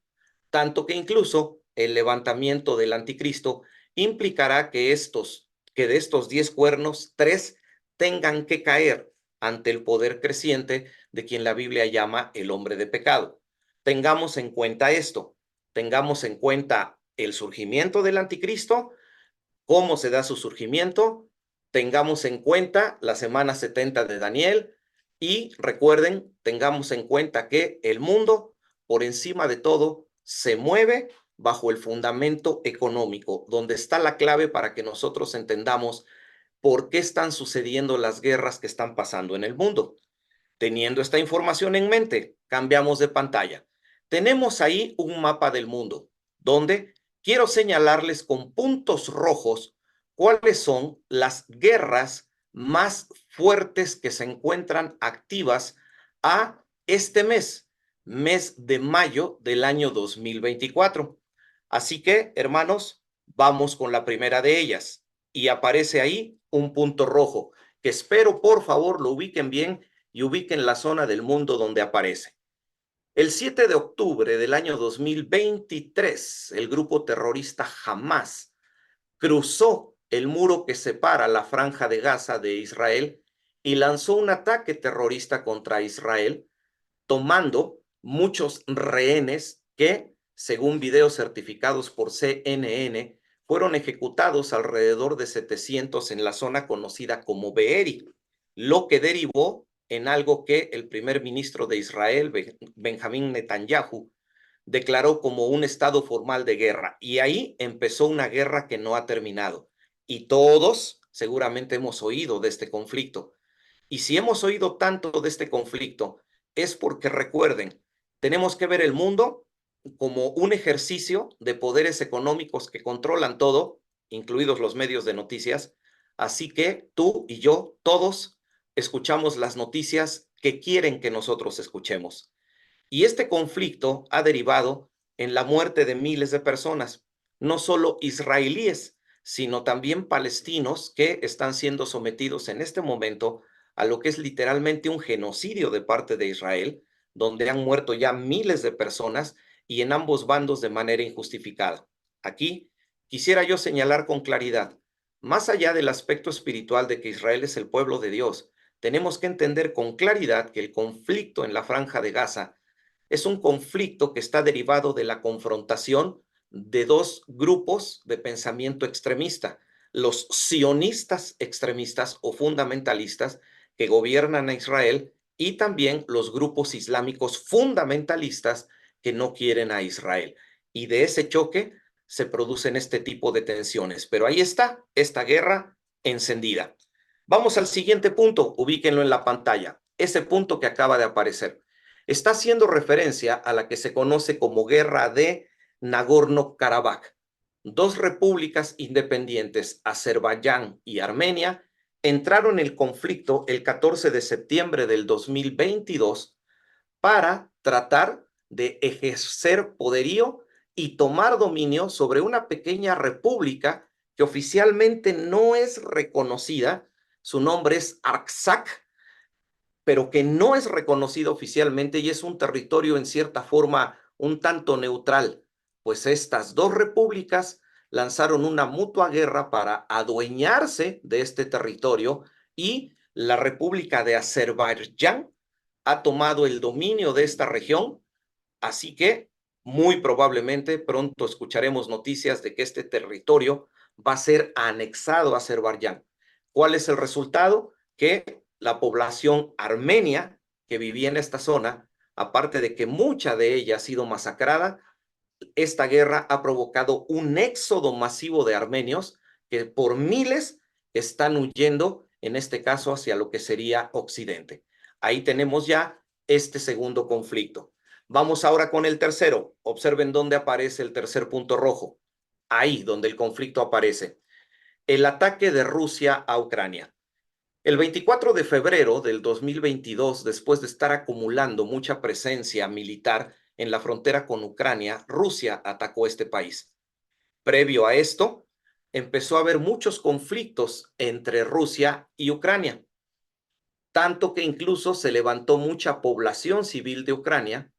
tanto que incluso el levantamiento del anticristo implicará que de estos 10 cuernos, 3 tengan que caer ante el poder creciente de quien la Biblia llama el hombre de pecado. Tengamos en cuenta esto, tengamos en cuenta el surgimiento del anticristo, cómo se da su surgimiento, tengamos en cuenta la semana 70 de Daniel y recuerden, tengamos en cuenta que el mundo, por encima de todo, se mueve bajo el fundamento económico, donde está la clave para que nosotros entendamos por qué están sucediendo las guerras que están pasando en el mundo. Teniendo esta información en mente, cambiamos de pantalla. Tenemos ahí un mapa del mundo, donde quiero señalarles con puntos rojos cuáles son las guerras más fuertes que se encuentran activas a este mes de mayo del año 2024. Así que, hermanos, vamos con la primera de ellas. Y aparece ahí un punto rojo, que espero por favor lo ubiquen bien y ubiquen la zona del mundo donde aparece. El 7 de octubre del año 2023, el grupo terrorista Hamas cruzó el muro que separa la franja de Gaza de Israel y lanzó un ataque terrorista contra Israel, tomando muchos rehenes que, según videos certificados por CNN, fueron ejecutados alrededor de 700 en la zona conocida como Beeri, lo que derivó en algo que el primer ministro de Israel, Benjamín Netanyahu, declaró como un estado formal de guerra. Y ahí empezó una guerra que no ha terminado. Y todos seguramente hemos oído de este conflicto. Y si hemos oído tanto de este conflicto, es porque recuerden, tenemos que ver el mundo como un ejercicio de poderes económicos que controlan todo, incluidos los medios de noticias. Así que tú y yo, todos, escuchamos las noticias que quieren que nosotros escuchemos. Y este conflicto ha derivado en la muerte de miles de personas, no solo israelíes, sino también palestinos que están siendo sometidos en este momento a lo que es literalmente un genocidio de parte de Israel, donde han muerto ya miles de personas y en ambos bandos de manera injustificada. Aquí quisiera yo señalar con claridad, más allá del aspecto espiritual de que Israel es el pueblo de Dios, tenemos que entender con claridad que el conflicto en la franja de Gaza es un conflicto que está derivado de la confrontación de dos grupos de pensamiento extremista, los sionistas extremistas o fundamentalistas que gobiernan a Israel y también los grupos islámicos fundamentalistas que no quieren a Israel. Y de ese choque se producen este tipo de tensiones. Pero ahí está esta guerra encendida. Vamos al siguiente punto, ubíquenlo en la pantalla, ese punto que acaba de aparecer. Está haciendo referencia a la que se conoce como Guerra de Nagorno-Karabaj. Dos repúblicas independientes, Azerbaiyán y Armenia, entraron en el conflicto el 14 de septiembre del 2022 para tratar de ejercer poderío y tomar dominio sobre una pequeña república que oficialmente no es reconocida. Su nombre es Artsakh, pero que no es reconocido oficialmente y es un territorio en cierta forma un tanto neutral, pues estas dos repúblicas lanzaron una mutua guerra para adueñarse de este territorio y la República de Azerbaiyán ha tomado el dominio de esta región, así que muy probablemente pronto escucharemos noticias de que este territorio va a ser anexado a Azerbaiyán. ¿Cuál es el resultado? Que la población armenia que vivía en esta zona, aparte de que mucha de ella ha sido masacrada, esta guerra ha provocado un éxodo masivo de armenios que por miles están huyendo, en este caso, hacia lo que sería Occidente. Ahí tenemos ya este segundo conflicto. Vamos ahora con el tercero. Observen dónde aparece el tercer punto rojo. Ahí donde el conflicto aparece. El ataque de Rusia a Ucrania. El 24 de febrero del 2022, después de estar acumulando mucha presencia militar en la frontera con Ucrania, Rusia atacó este país. Previo a esto, empezó a haber muchos conflictos entre Rusia y Ucrania, tanto que incluso se levantó mucha población civil de Ucrania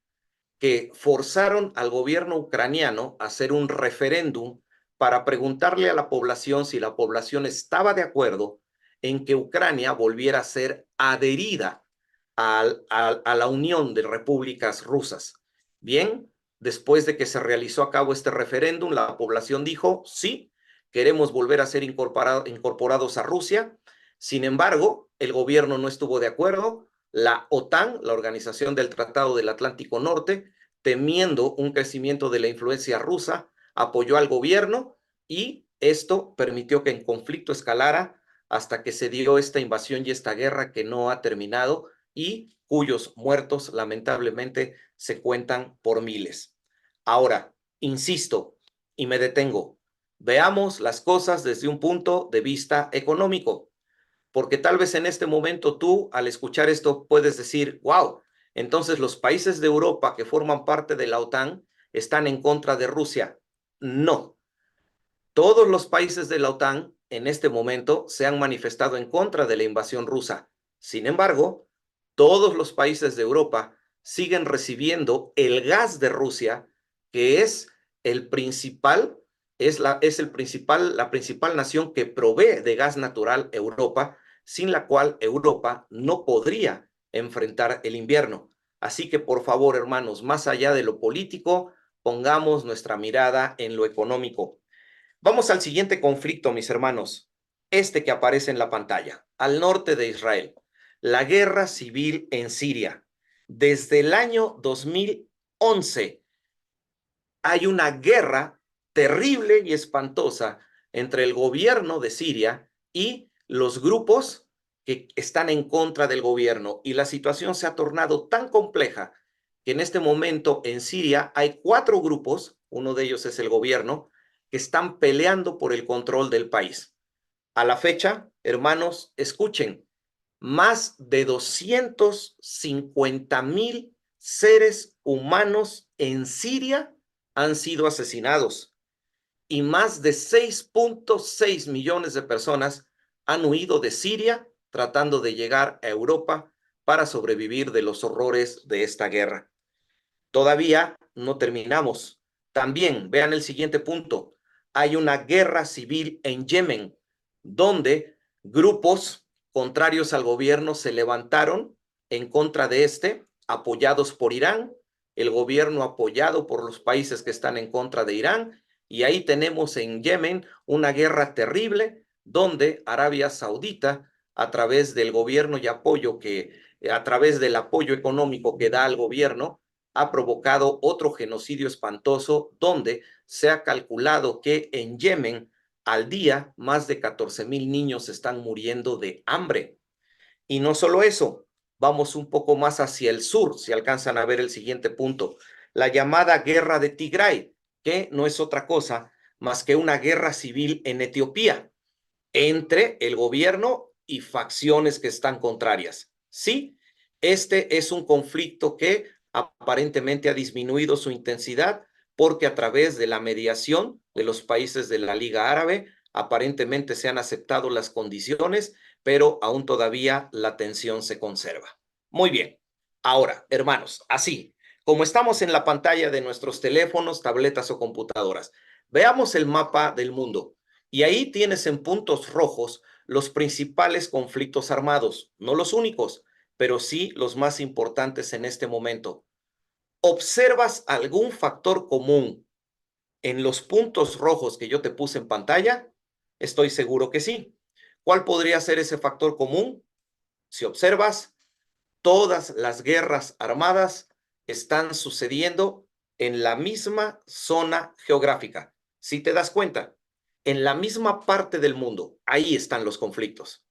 que forzaron al gobierno ucraniano a hacer un referéndum para preguntarle a la población si la población estaba de acuerdo en que Ucrania volviera a ser adherida a la Unión de Repúblicas Rusas. Bien, después de que se realizó a cabo este referéndum, la población dijo, sí, queremos volver a ser incorporados a Rusia. Sin embargo, el gobierno no estuvo de acuerdo. La OTAN, la Organización del Tratado del Atlántico Norte, temiendo un crecimiento de la influencia rusa, apoyó al gobierno y esto permitió que el conflicto escalara hasta que se dio esta invasión y esta guerra que no ha terminado y cuyos muertos lamentablemente se cuentan por miles. Ahora, insisto y me detengo, veamos las cosas desde un punto de vista económico, porque tal vez en este momento tú al escuchar esto puedes decir, wow, entonces los países de Europa que forman parte de la OTAN están en contra de Rusia. No, todos los países de la OTAN en este momento se han manifestado en contra de la invasión rusa. Sin embargo, todos los países de Europa siguen recibiendo el gas de Rusia, que es el principal es la principal nación que provee de gas natural a Europa, sin la cual Europa no podría enfrentar el invierno. Así que, por favor, hermanos, más allá de lo político, pongamos nuestra mirada en lo económico. Vamos al siguiente conflicto, mis hermanos. Este que aparece en la pantalla, al norte de Israel. La guerra civil en Siria. Desde el año 2011 hay una guerra terrible y espantosa entre el gobierno de Siria y los grupos que están en contra del gobierno. Y la situación se ha tornado tan compleja que en este momento en Siria hay 4 grupos, uno de ellos es el gobierno, que están peleando por el control del país. A la fecha, hermanos, escuchen, más de 250,000 seres humanos en Siria han sido asesinados y más de 6.6 millones de personas han huido de Siria tratando de llegar a Europa para sobrevivir de los horrores de esta guerra. Todavía no terminamos. También, vean el siguiente punto, hay una guerra civil en Yemen, donde grupos contrarios al gobierno se levantaron en contra de este, apoyados por Irán, el gobierno apoyado por los países que están en contra de Irán, y ahí tenemos en Yemen una guerra terrible, donde Arabia Saudita, a través del gobierno y apoyo a través del apoyo económico que da al gobierno, ha provocado otro genocidio espantoso donde se ha calculado que en Yemen al día más de 14,000 niños están muriendo de hambre. Y no solo eso, vamos un poco más hacia el sur, si alcanzan a ver el siguiente punto, la llamada guerra de Tigray, que no es otra cosa más que una guerra civil en Etiopía entre el gobierno y facciones que están contrarias. Sí, este es un conflicto que aparentemente ha disminuido su intensidad porque a través de la mediación de los países de la Liga Árabe, aparentemente se han aceptado las condiciones, pero aún todavía la tensión se conserva. Muy bien. Ahora, hermanos, así como estamos en la pantalla de nuestros teléfonos, tabletas o computadoras, veamos el mapa del mundo. Y ahí tienes en puntos rojos los principales conflictos armados, no los únicos, pero sí los más importantes en este momento. ¿Observas algún factor común en los puntos rojos que yo te puse en pantalla? Estoy seguro que sí. ¿Cuál podría ser ese factor común? Si observas, todas las guerras armadas están sucediendo en la misma zona geográfica. Si te das cuenta, en la misma parte del mundo, ahí están los conflictos.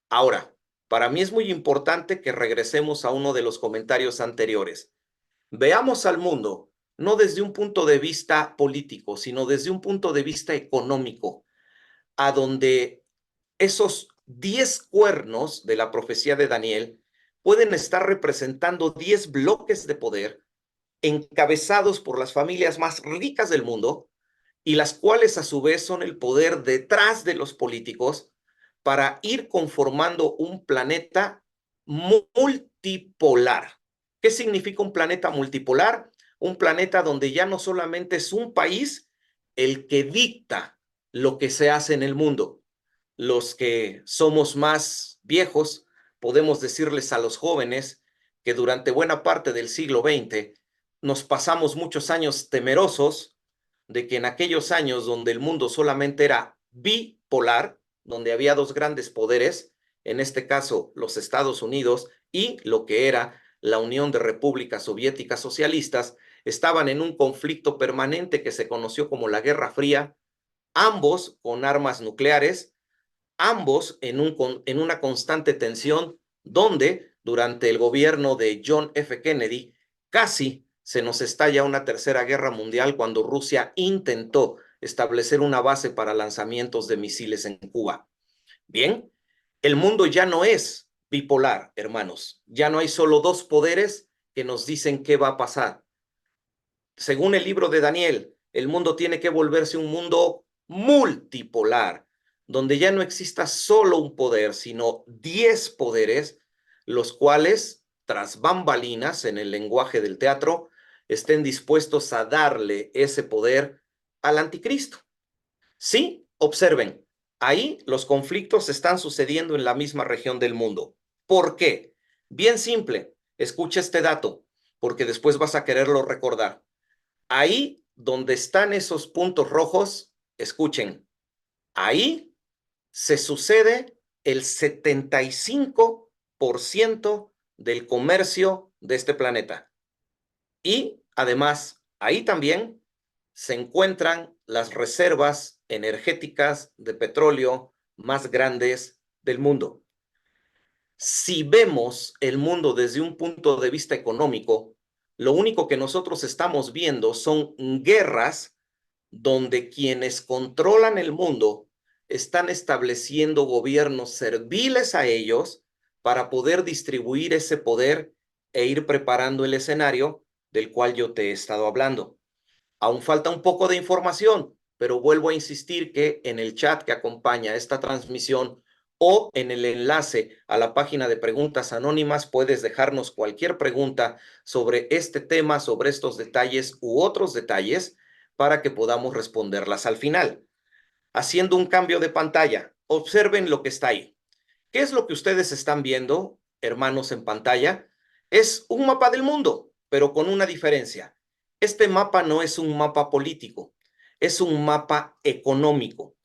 Ahora, para mí es muy importante que regresemos a uno de los comentarios anteriores. Veamos al mundo no desde un punto de vista político, sino desde un punto de vista económico, a donde esos 10 cuernos de la profecía de Daniel pueden estar representando 10 bloques de poder encabezados por las familias más ricas del mundo y las cuales a su vez son el poder detrás de los políticos para ir conformando un planeta multipolar. ¿Qué significa un planeta multipolar? Un planeta donde ya no solamente es un país el que dicta lo que se hace en el mundo. Los que somos más viejos podemos decirles a los jóvenes que durante buena parte del siglo XX nos pasamos muchos años temerosos de que en aquellos años donde el mundo solamente era bipolar, donde había 2 grandes poderes, en este caso los Estados Unidos y lo que era la Unión de Repúblicas Soviéticas Socialistas, estaban en un conflicto permanente que se conoció como la Guerra Fría, ambos con armas nucleares, ambos en una constante tensión, donde durante el gobierno de John F. Kennedy casi se nos estalla una tercera guerra mundial cuando Rusia intentó establecer una base para lanzamientos de misiles en Cuba. Bien, el mundo ya no es bipolar, hermanos. Ya no hay solo 2 poderes que nos dicen qué va a pasar. Según el libro de Daniel, el mundo tiene que volverse un mundo multipolar, donde ya no exista solo un poder, sino 10 poderes, los cuales, tras bambalinas en el lenguaje del teatro, estén dispuestos a darle ese poder al anticristo. Sí, observen, ahí los conflictos están sucediendo en la misma región del mundo. ¿Por qué? Bien simple, escucha este dato, porque después vas a quererlo recordar. Ahí donde están esos puntos rojos, escuchen, ahí se sucede el 75% del comercio de este planeta. Y además, ahí también se encuentran las reservas energéticas de petróleo más grandes del mundo. Si vemos el mundo desde un punto de vista económico, lo único que nosotros estamos viendo son guerras donde quienes controlan el mundo están estableciendo gobiernos serviles a ellos para poder distribuir ese poder e ir preparando el escenario del cual yo te he estado hablando. Aún falta un poco de información, pero vuelvo a insistir que en el chat que acompaña esta transmisión o en el enlace a la página de preguntas anónimas puedes dejarnos cualquier pregunta sobre este tema, sobre estos detalles u otros detalles para que podamos responderlas al final. Haciendo un cambio de pantalla, observen lo que está ahí. ¿Qué es lo que ustedes están viendo, hermanos, en pantalla? Es un mapa del mundo, pero con una diferencia. Este mapa no es un mapa político, es un mapa económico.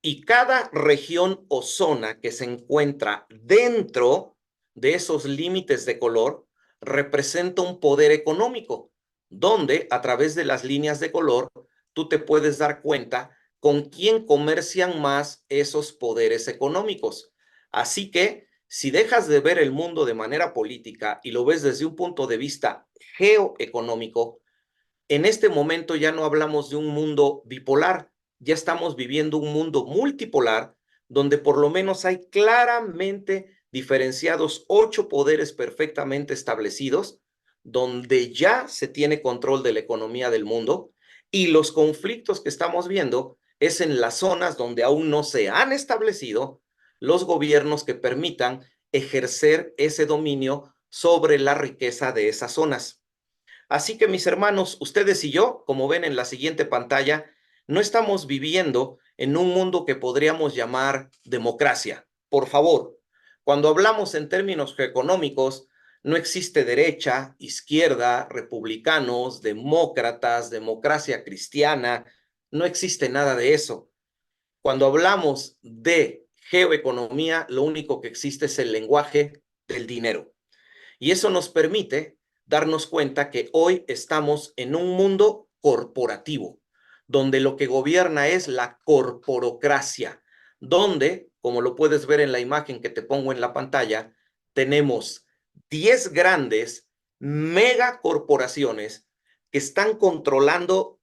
Y cada región o zona que se encuentra dentro de esos límites de color representa un poder económico, donde a través de las líneas de color tú te puedes dar cuenta con quién comercian más esos poderes económicos. Así que si dejas de ver el mundo de manera política y lo ves desde un punto de vista geoeconómico, en este momento ya no hablamos de un mundo bipolar, ya estamos viviendo un mundo multipolar donde por lo menos hay claramente diferenciados 8 poderes perfectamente establecidos, donde ya se tiene control de la economía del mundo y los conflictos que estamos viendo es en las zonas donde aún no se han establecido los gobiernos que permitan ejercer ese dominio sobre la riqueza de esas zonas. Así que mis hermanos, ustedes y yo, como ven en la siguiente pantalla, no estamos viviendo en un mundo que podríamos llamar democracia. Por favor, cuando hablamos en términos económicos, no existe derecha, izquierda, republicanos, demócratas, democracia cristiana, no existe nada de eso. Cuando hablamos de geoeconomía, lo único que existe es el lenguaje del dinero. Y eso nos permite darnos cuenta que hoy estamos en un mundo corporativo, donde lo que gobierna es la corporocracia, donde, como lo puedes ver en la imagen que te pongo en la pantalla, tenemos 10 grandes megacorporaciones que están controlando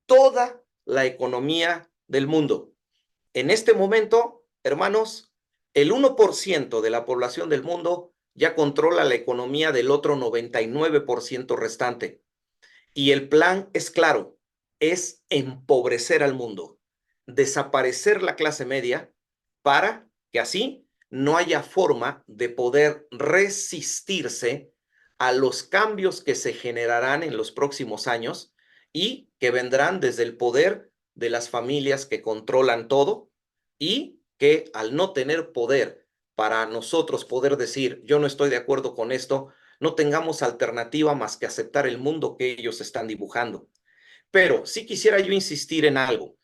toda la economía del mundo. En este momento, hermanos, el 1% de la población del mundo ya controla la economía del otro 99% restante. Y el plan es claro, es empobrecer al mundo, desaparecer la clase media para que así no haya forma de poder resistirse a los cambios que se generarán en los próximos años y que vendrán desde el poder de las familias que controlan todo y que al no tener poder para nosotros poder decir yo no estoy de acuerdo con esto, no tengamos alternativa más que aceptar el mundo que ellos están dibujando. Pero sí quisiera yo insistir en algo.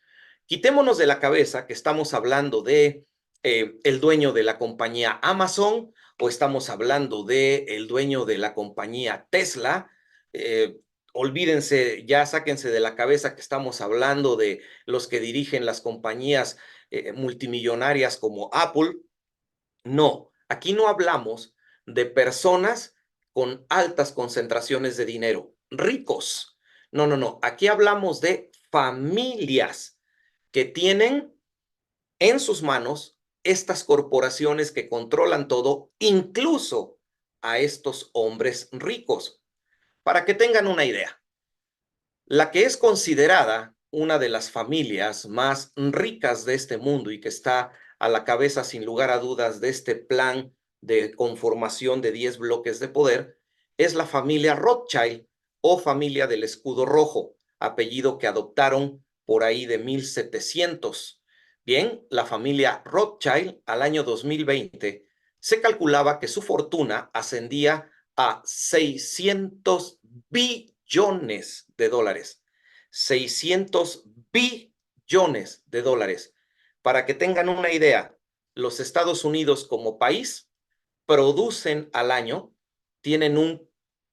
Quitémonos de la cabeza que estamos hablando de el dueño de la compañía Amazon o estamos hablando de el dueño de la compañía Tesla. Eh, Olvídense, ya sáquense de la cabeza que estamos hablando de los que dirigen las compañías multimillonarias como Apple. No, aquí no hablamos de personas con altas concentraciones de dinero, ricos. No, no, no. Aquí hablamos de familias que tienen en sus manos estas corporaciones que controlan todo, incluso a estos hombres ricos. Para que tengan una idea, la que es considerada una de las familias más ricas de este mundo y que está a la cabeza sin lugar a dudas de este plan de conformación de 10 bloques de poder, es la familia Rothschild o familia del escudo rojo, apellido que adoptaron por ahí de 1700. Bien, la familia Rothschild al año 2020 se calculaba que su fortuna ascendía a 600 billones de dólares. 600 billones de dólares. Para que tengan una idea, los Estados Unidos como país producen al año, tienen un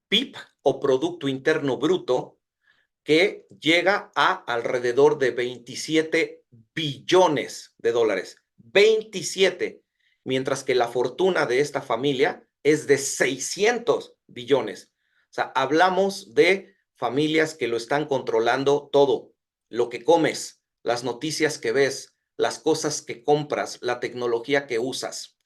PIB o Producto Interno Bruto que llega a alrededor de 27 billones de dólares. 27, mientras que la fortuna de esta familia es de 600 billones. O sea, hablamos de familias que lo están controlando todo, lo que comes, las noticias que ves, las cosas que compras, la tecnología que usas.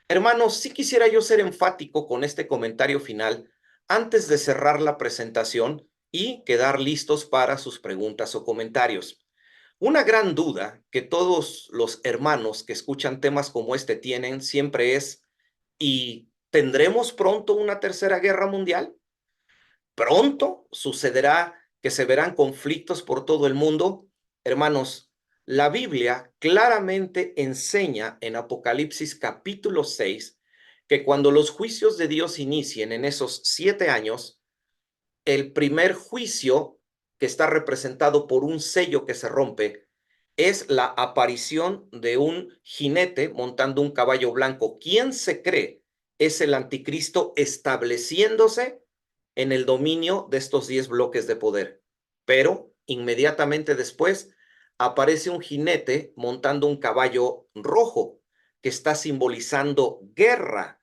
Hermanos, sí quisiera yo ser enfático con este comentario final antes de cerrar la presentación y quedar listos para sus preguntas o comentarios. Una gran duda que todos los hermanos que escuchan temas como este tienen siempre es, ¿y tendremos pronto una tercera guerra mundial? ¿Pronto sucederá que se verán conflictos por todo el mundo? Hermanos, la Biblia claramente enseña en Apocalipsis capítulo 6 que cuando los juicios de Dios inicien en esos 7 años, el primer juicio, que está representado por un sello que se rompe, es la aparición de un jinete montando un caballo blanco. ¿Quién se cree es el anticristo estableciéndose en el dominio de estos 10 bloques de poder? Pero inmediatamente después aparece un jinete montando un caballo rojo que está simbolizando guerra,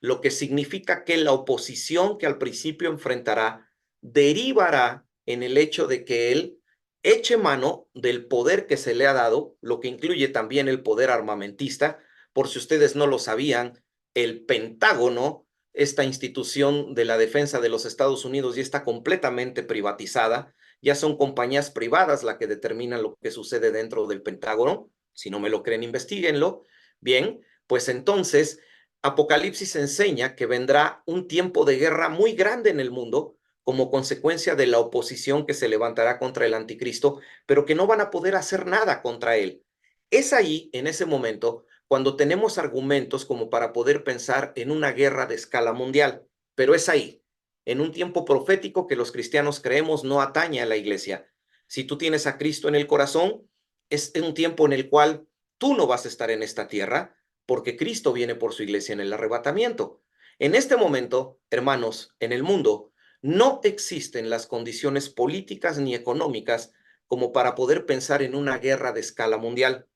lo que significa que la oposición que al principio enfrentará derivará en el hecho de que él eche mano del poder que se le ha dado, lo que incluye también el poder armamentista. Por si ustedes no lo sabían, el Pentágono, esta institución de la defensa de los Estados Unidos, ya está completamente privatizada. Ya son compañías privadas las que determinan lo que sucede dentro del Pentágono. Si no me lo creen, investiguenlo. Bien, pues entonces Apocalipsis enseña que vendrá un tiempo de guerra muy grande en el mundo como consecuencia de la oposición que se levantará contra el anticristo, pero que no van a poder hacer nada contra él. Es ahí, en ese momento, cuando tenemos argumentos como para poder pensar en una guerra de escala mundial, pero es ahí, en un tiempo profético que los cristianos creemos no atañe a la iglesia. Si tú tienes a Cristo en el corazón, es un tiempo en el cual tú no vas a estar en esta tierra, porque Cristo viene por su iglesia en el arrebatamiento. En este momento, hermanos, en el mundo, no existen las condiciones políticas ni económicas como para poder pensar en una guerra de escala mundial.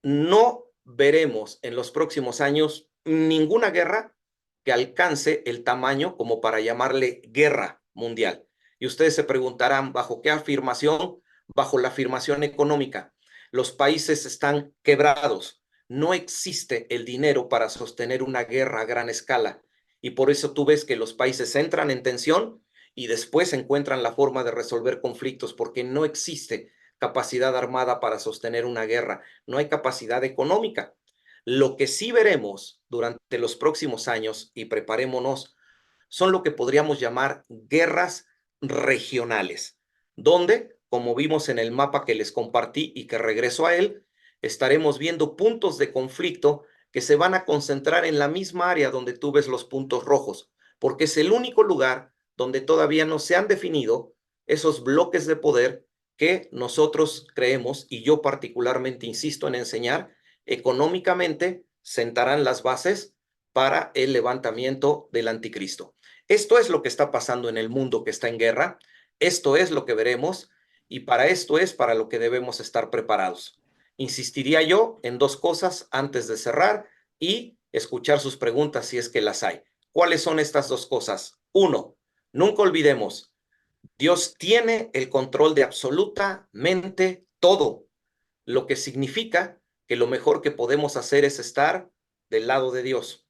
No veremos en los próximos años ninguna guerra que alcance el tamaño como para llamarle guerra mundial. Y ustedes se preguntarán, ¿bajo qué afirmación? Bajo la afirmación económica. Los países están quebrados. No existe el dinero para sostener una guerra a gran escala. Y por eso tú ves que los países entran en tensión y después encuentran la forma de resolver conflictos porque no existe capacidad armada para sostener una guerra, no hay capacidad económica. Lo que sí veremos durante los próximos años, y preparémonos, son lo que podríamos llamar guerras regionales, donde, como vimos en el mapa que les compartí y que regreso a él, estaremos viendo puntos de conflicto que se van a concentrar en la misma área donde tú ves los puntos rojos, porque es el único lugar donde todavía no se han definido esos bloques de poder que nosotros creemos, y yo particularmente insisto en enseñar, económicamente sentarán las bases para el levantamiento del anticristo. Esto es lo que está pasando en el mundo que está en guerra, esto es lo que veremos y para esto es para lo que debemos estar preparados. Insistiría yo en dos cosas antes de cerrar y escuchar sus preguntas si es que las hay. ¿Cuáles son estas dos cosas? Uno, nunca olvidemos, Dios tiene el control de absolutamente todo, lo que significa que lo mejor que podemos hacer es estar del lado de Dios.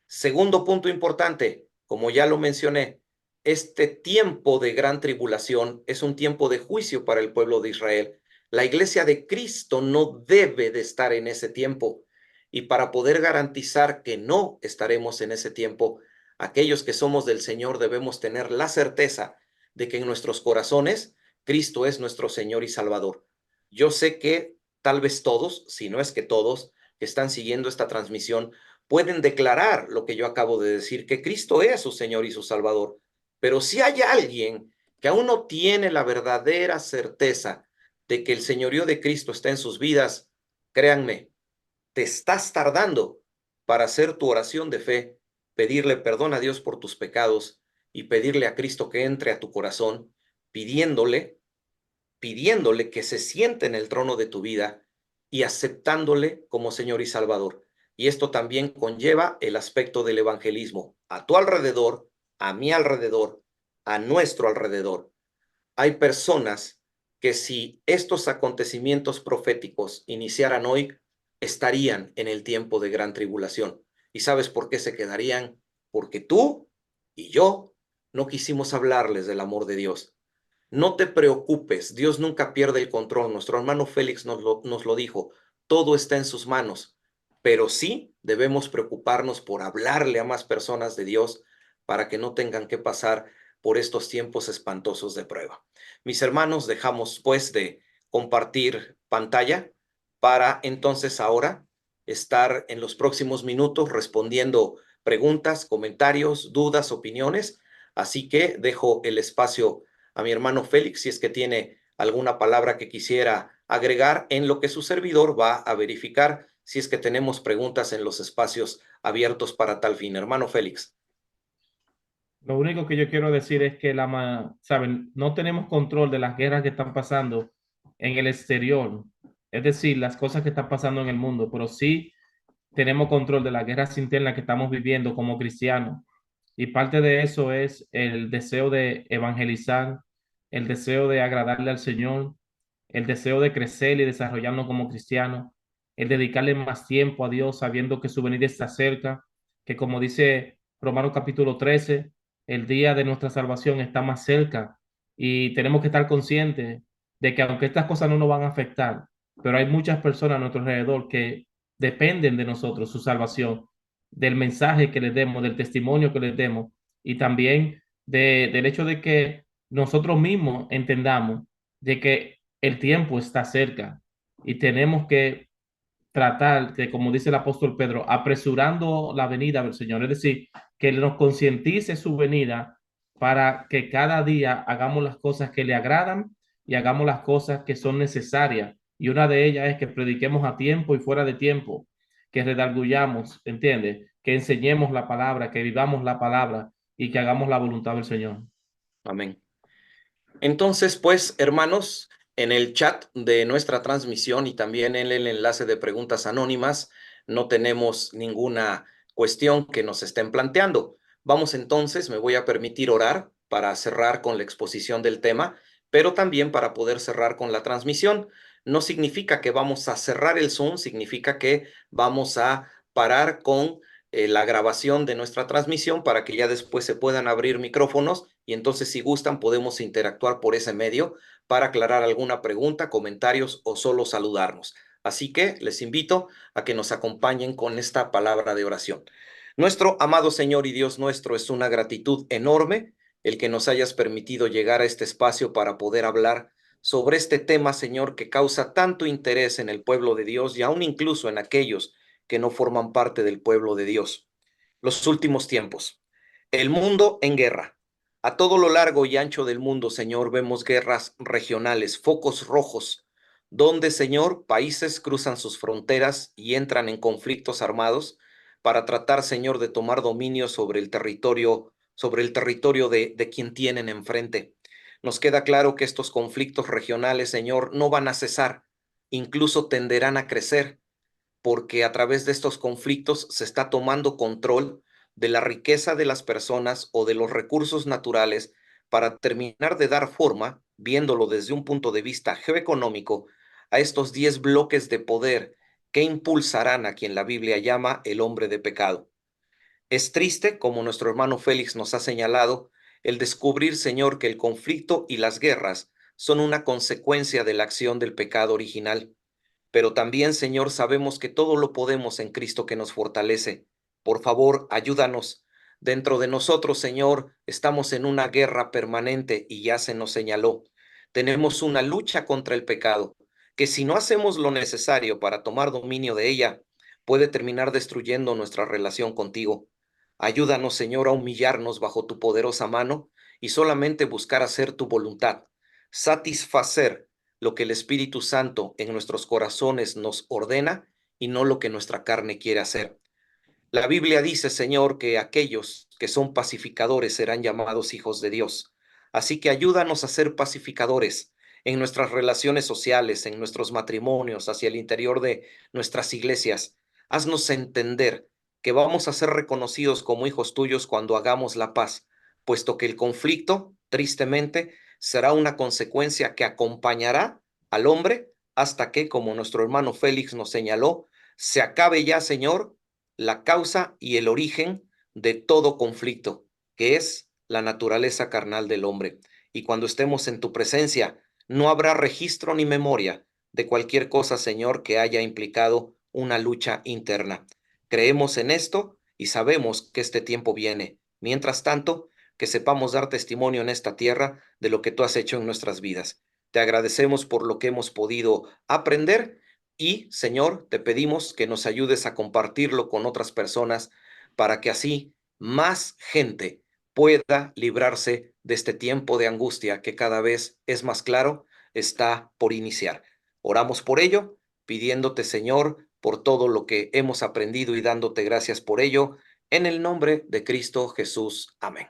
Segundo punto importante, como ya lo mencioné, este tiempo de gran tribulación es un tiempo de juicio para el pueblo de Israel. La iglesia de Cristo no debe de estar en ese tiempo. Y para poder garantizar que no estaremos en ese tiempo, aquellos que somos del Señor debemos tener la certeza de que en nuestros corazones Cristo es nuestro Señor y Salvador. Yo sé que tal vez todos, si no es que todos, que están siguiendo esta transmisión, pueden declarar lo que yo acabo de decir, que Cristo es su Señor y su Salvador. Pero si hay alguien que aún no tiene la verdadera certeza de que el señorío de Cristo está en sus vidas, créanme, te estás tardando para hacer tu oración de fe, pedirle perdón a Dios por tus pecados y pedirle a Cristo que entre a tu corazón, pidiéndole, pidiéndole que se siente en el trono de tu vida y aceptándole como Señor y Salvador. Y esto también conlleva el aspecto del evangelismo a tu alrededor, a mi alrededor, a nuestro alrededor. Hay personas que si estos acontecimientos proféticos iniciaran hoy, estarían en el tiempo de gran tribulación. ¿Y sabes por qué se quedarían? Porque tú y yo no quisimos hablarles del amor de Dios. No te preocupes, Dios nunca pierde el control. Nuestro hermano Félix nos lo dijo, todo está en sus manos, pero sí debemos preocuparnos por hablarle a más personas de Dios para que no tengan que pasar por estos tiempos espantosos de prueba. Mis hermanos, dejamos pues de compartir pantalla para entonces ahora estar en los próximos minutos respondiendo preguntas, comentarios, dudas, opiniones. Así que dejo el espacio a mi hermano Félix si es que tiene alguna palabra que quisiera agregar, en lo que su servidor va a verificar si es que tenemos preguntas en los espacios abiertos para tal fin. Hermano Félix. Lo único que yo quiero decir es que saben, no tenemos control de las guerras que están pasando en el exterior, es decir, las cosas que están pasando en el mundo, pero sí tenemos control de las guerras internas que estamos viviendo como cristianos. Y parte de eso es el deseo de evangelizar, el deseo de agradarle al Señor, el deseo de crecer y desarrollarnos como cristianos, el dedicarle más tiempo a Dios sabiendo que su venida está cerca, que como dice Romanos capítulo 13, el día de nuestra salvación está más cerca y tenemos que estar conscientes de que aunque estas cosas no nos van a afectar, pero hay muchas personas a nuestro alrededor que dependen de nosotros, su salvación, del mensaje que les demos, del testimonio que les demos y también del hecho de que nosotros mismos entendamos de que el tiempo está cerca y tenemos que tratar que, como dice el apóstol Pedro, apresurando la venida del Señor, es decir, que nos concientice su venida para que cada día hagamos las cosas que le agradan y hagamos las cosas que son necesarias. Y una de ellas es que prediquemos a tiempo y fuera de tiempo, que redarguyamos, ¿entiendes? Que enseñemos la palabra, que vivamos la palabra y que hagamos la voluntad del Señor. Amén. Entonces, pues, hermanos, en el chat de nuestra transmisión y también en el enlace de preguntas anónimas, no tenemos ninguna cuestión que nos estén planteando. Vamos entonces, me voy a permitir orar para cerrar con la exposición del tema, pero también para poder cerrar con la transmisión. No significa que vamos a cerrar el Zoom, significa que vamos a parar con la grabación de nuestra transmisión para que ya después se puedan abrir micrófonos y entonces si gustan podemos interactuar por ese medio para aclarar alguna pregunta, comentarios o solo saludarnos. Así que les invito a que nos acompañen con esta palabra de oración. Nuestro amado Señor y Dios nuestro, es una gratitud enorme el que nos hayas permitido llegar a este espacio para poder hablar sobre este tema, Señor, que causa tanto interés en el pueblo de Dios y aún incluso en aquellos que no forman parte del pueblo de Dios. Los últimos tiempos. El mundo en guerra. A todo lo largo y ancho del mundo, Señor, vemos guerras regionales, focos rojos, donde, Señor, países cruzan sus fronteras y entran en conflictos armados para tratar, Señor, de tomar dominio sobre el territorio de quien tienen enfrente. Nos queda claro que estos conflictos regionales, Señor, no van a cesar, incluso tenderán a crecer porque a través de estos conflictos se está tomando control de la riqueza de las personas o de los recursos naturales para terminar de dar forma, viéndolo desde un punto de vista geoeconómico, a estos 10 bloques de poder que impulsarán a quien la Biblia llama el hombre de pecado. Es triste, como nuestro hermano Félix nos ha señalado, el descubrir, Señor, que el conflicto y las guerras son una consecuencia de la acción del pecado original. Pero también, Señor, sabemos que todo lo podemos en Cristo que nos fortalece. Por favor, ayúdanos. Dentro de nosotros, Señor, estamos en una guerra permanente y ya se nos señaló. tenemos una lucha contra el pecado, que si no hacemos lo necesario para tomar dominio de ella, puede terminar destruyendo nuestra relación contigo. Ayúdanos, Señor, a humillarnos bajo tu poderosa mano y solamente buscar hacer tu voluntad, satisfacer lo que el Espíritu Santo en nuestros corazones nos ordena y no lo que nuestra carne quiere hacer. La Biblia dice, Señor, que aquellos que son pacificadores serán llamados hijos de Dios. Así que ayúdanos a ser pacificadores en nuestras relaciones sociales, en nuestros matrimonios, hacia el interior de nuestras iglesias. Haznos entender que vamos a ser reconocidos como hijos tuyos cuando hagamos la paz, puesto que el conflicto, tristemente, será una consecuencia que acompañará al hombre hasta que, como nuestro hermano Félix nos señaló, se acabe ya, Señor, la causa y el origen de todo conflicto, que es la naturaleza carnal del hombre. Y cuando estemos en tu presencia, no habrá registro ni memoria de cualquier cosa, Señor, que haya implicado una lucha interna. Creemos en esto y sabemos que este tiempo viene. Mientras tanto, que sepamos dar testimonio en esta tierra de lo que tú has hecho en nuestras vidas. Te agradecemos por lo que hemos podido aprender y, Señor, te pedimos que nos ayudes a compartirlo con otras personas para que así más gente pueda librarse de este tiempo de angustia que cada vez es más claro, está por iniciar. Oramos por ello, pidiéndote, Señor, por todo lo que hemos aprendido y dándote gracias por ello, en el nombre de Cristo Jesús. Amén.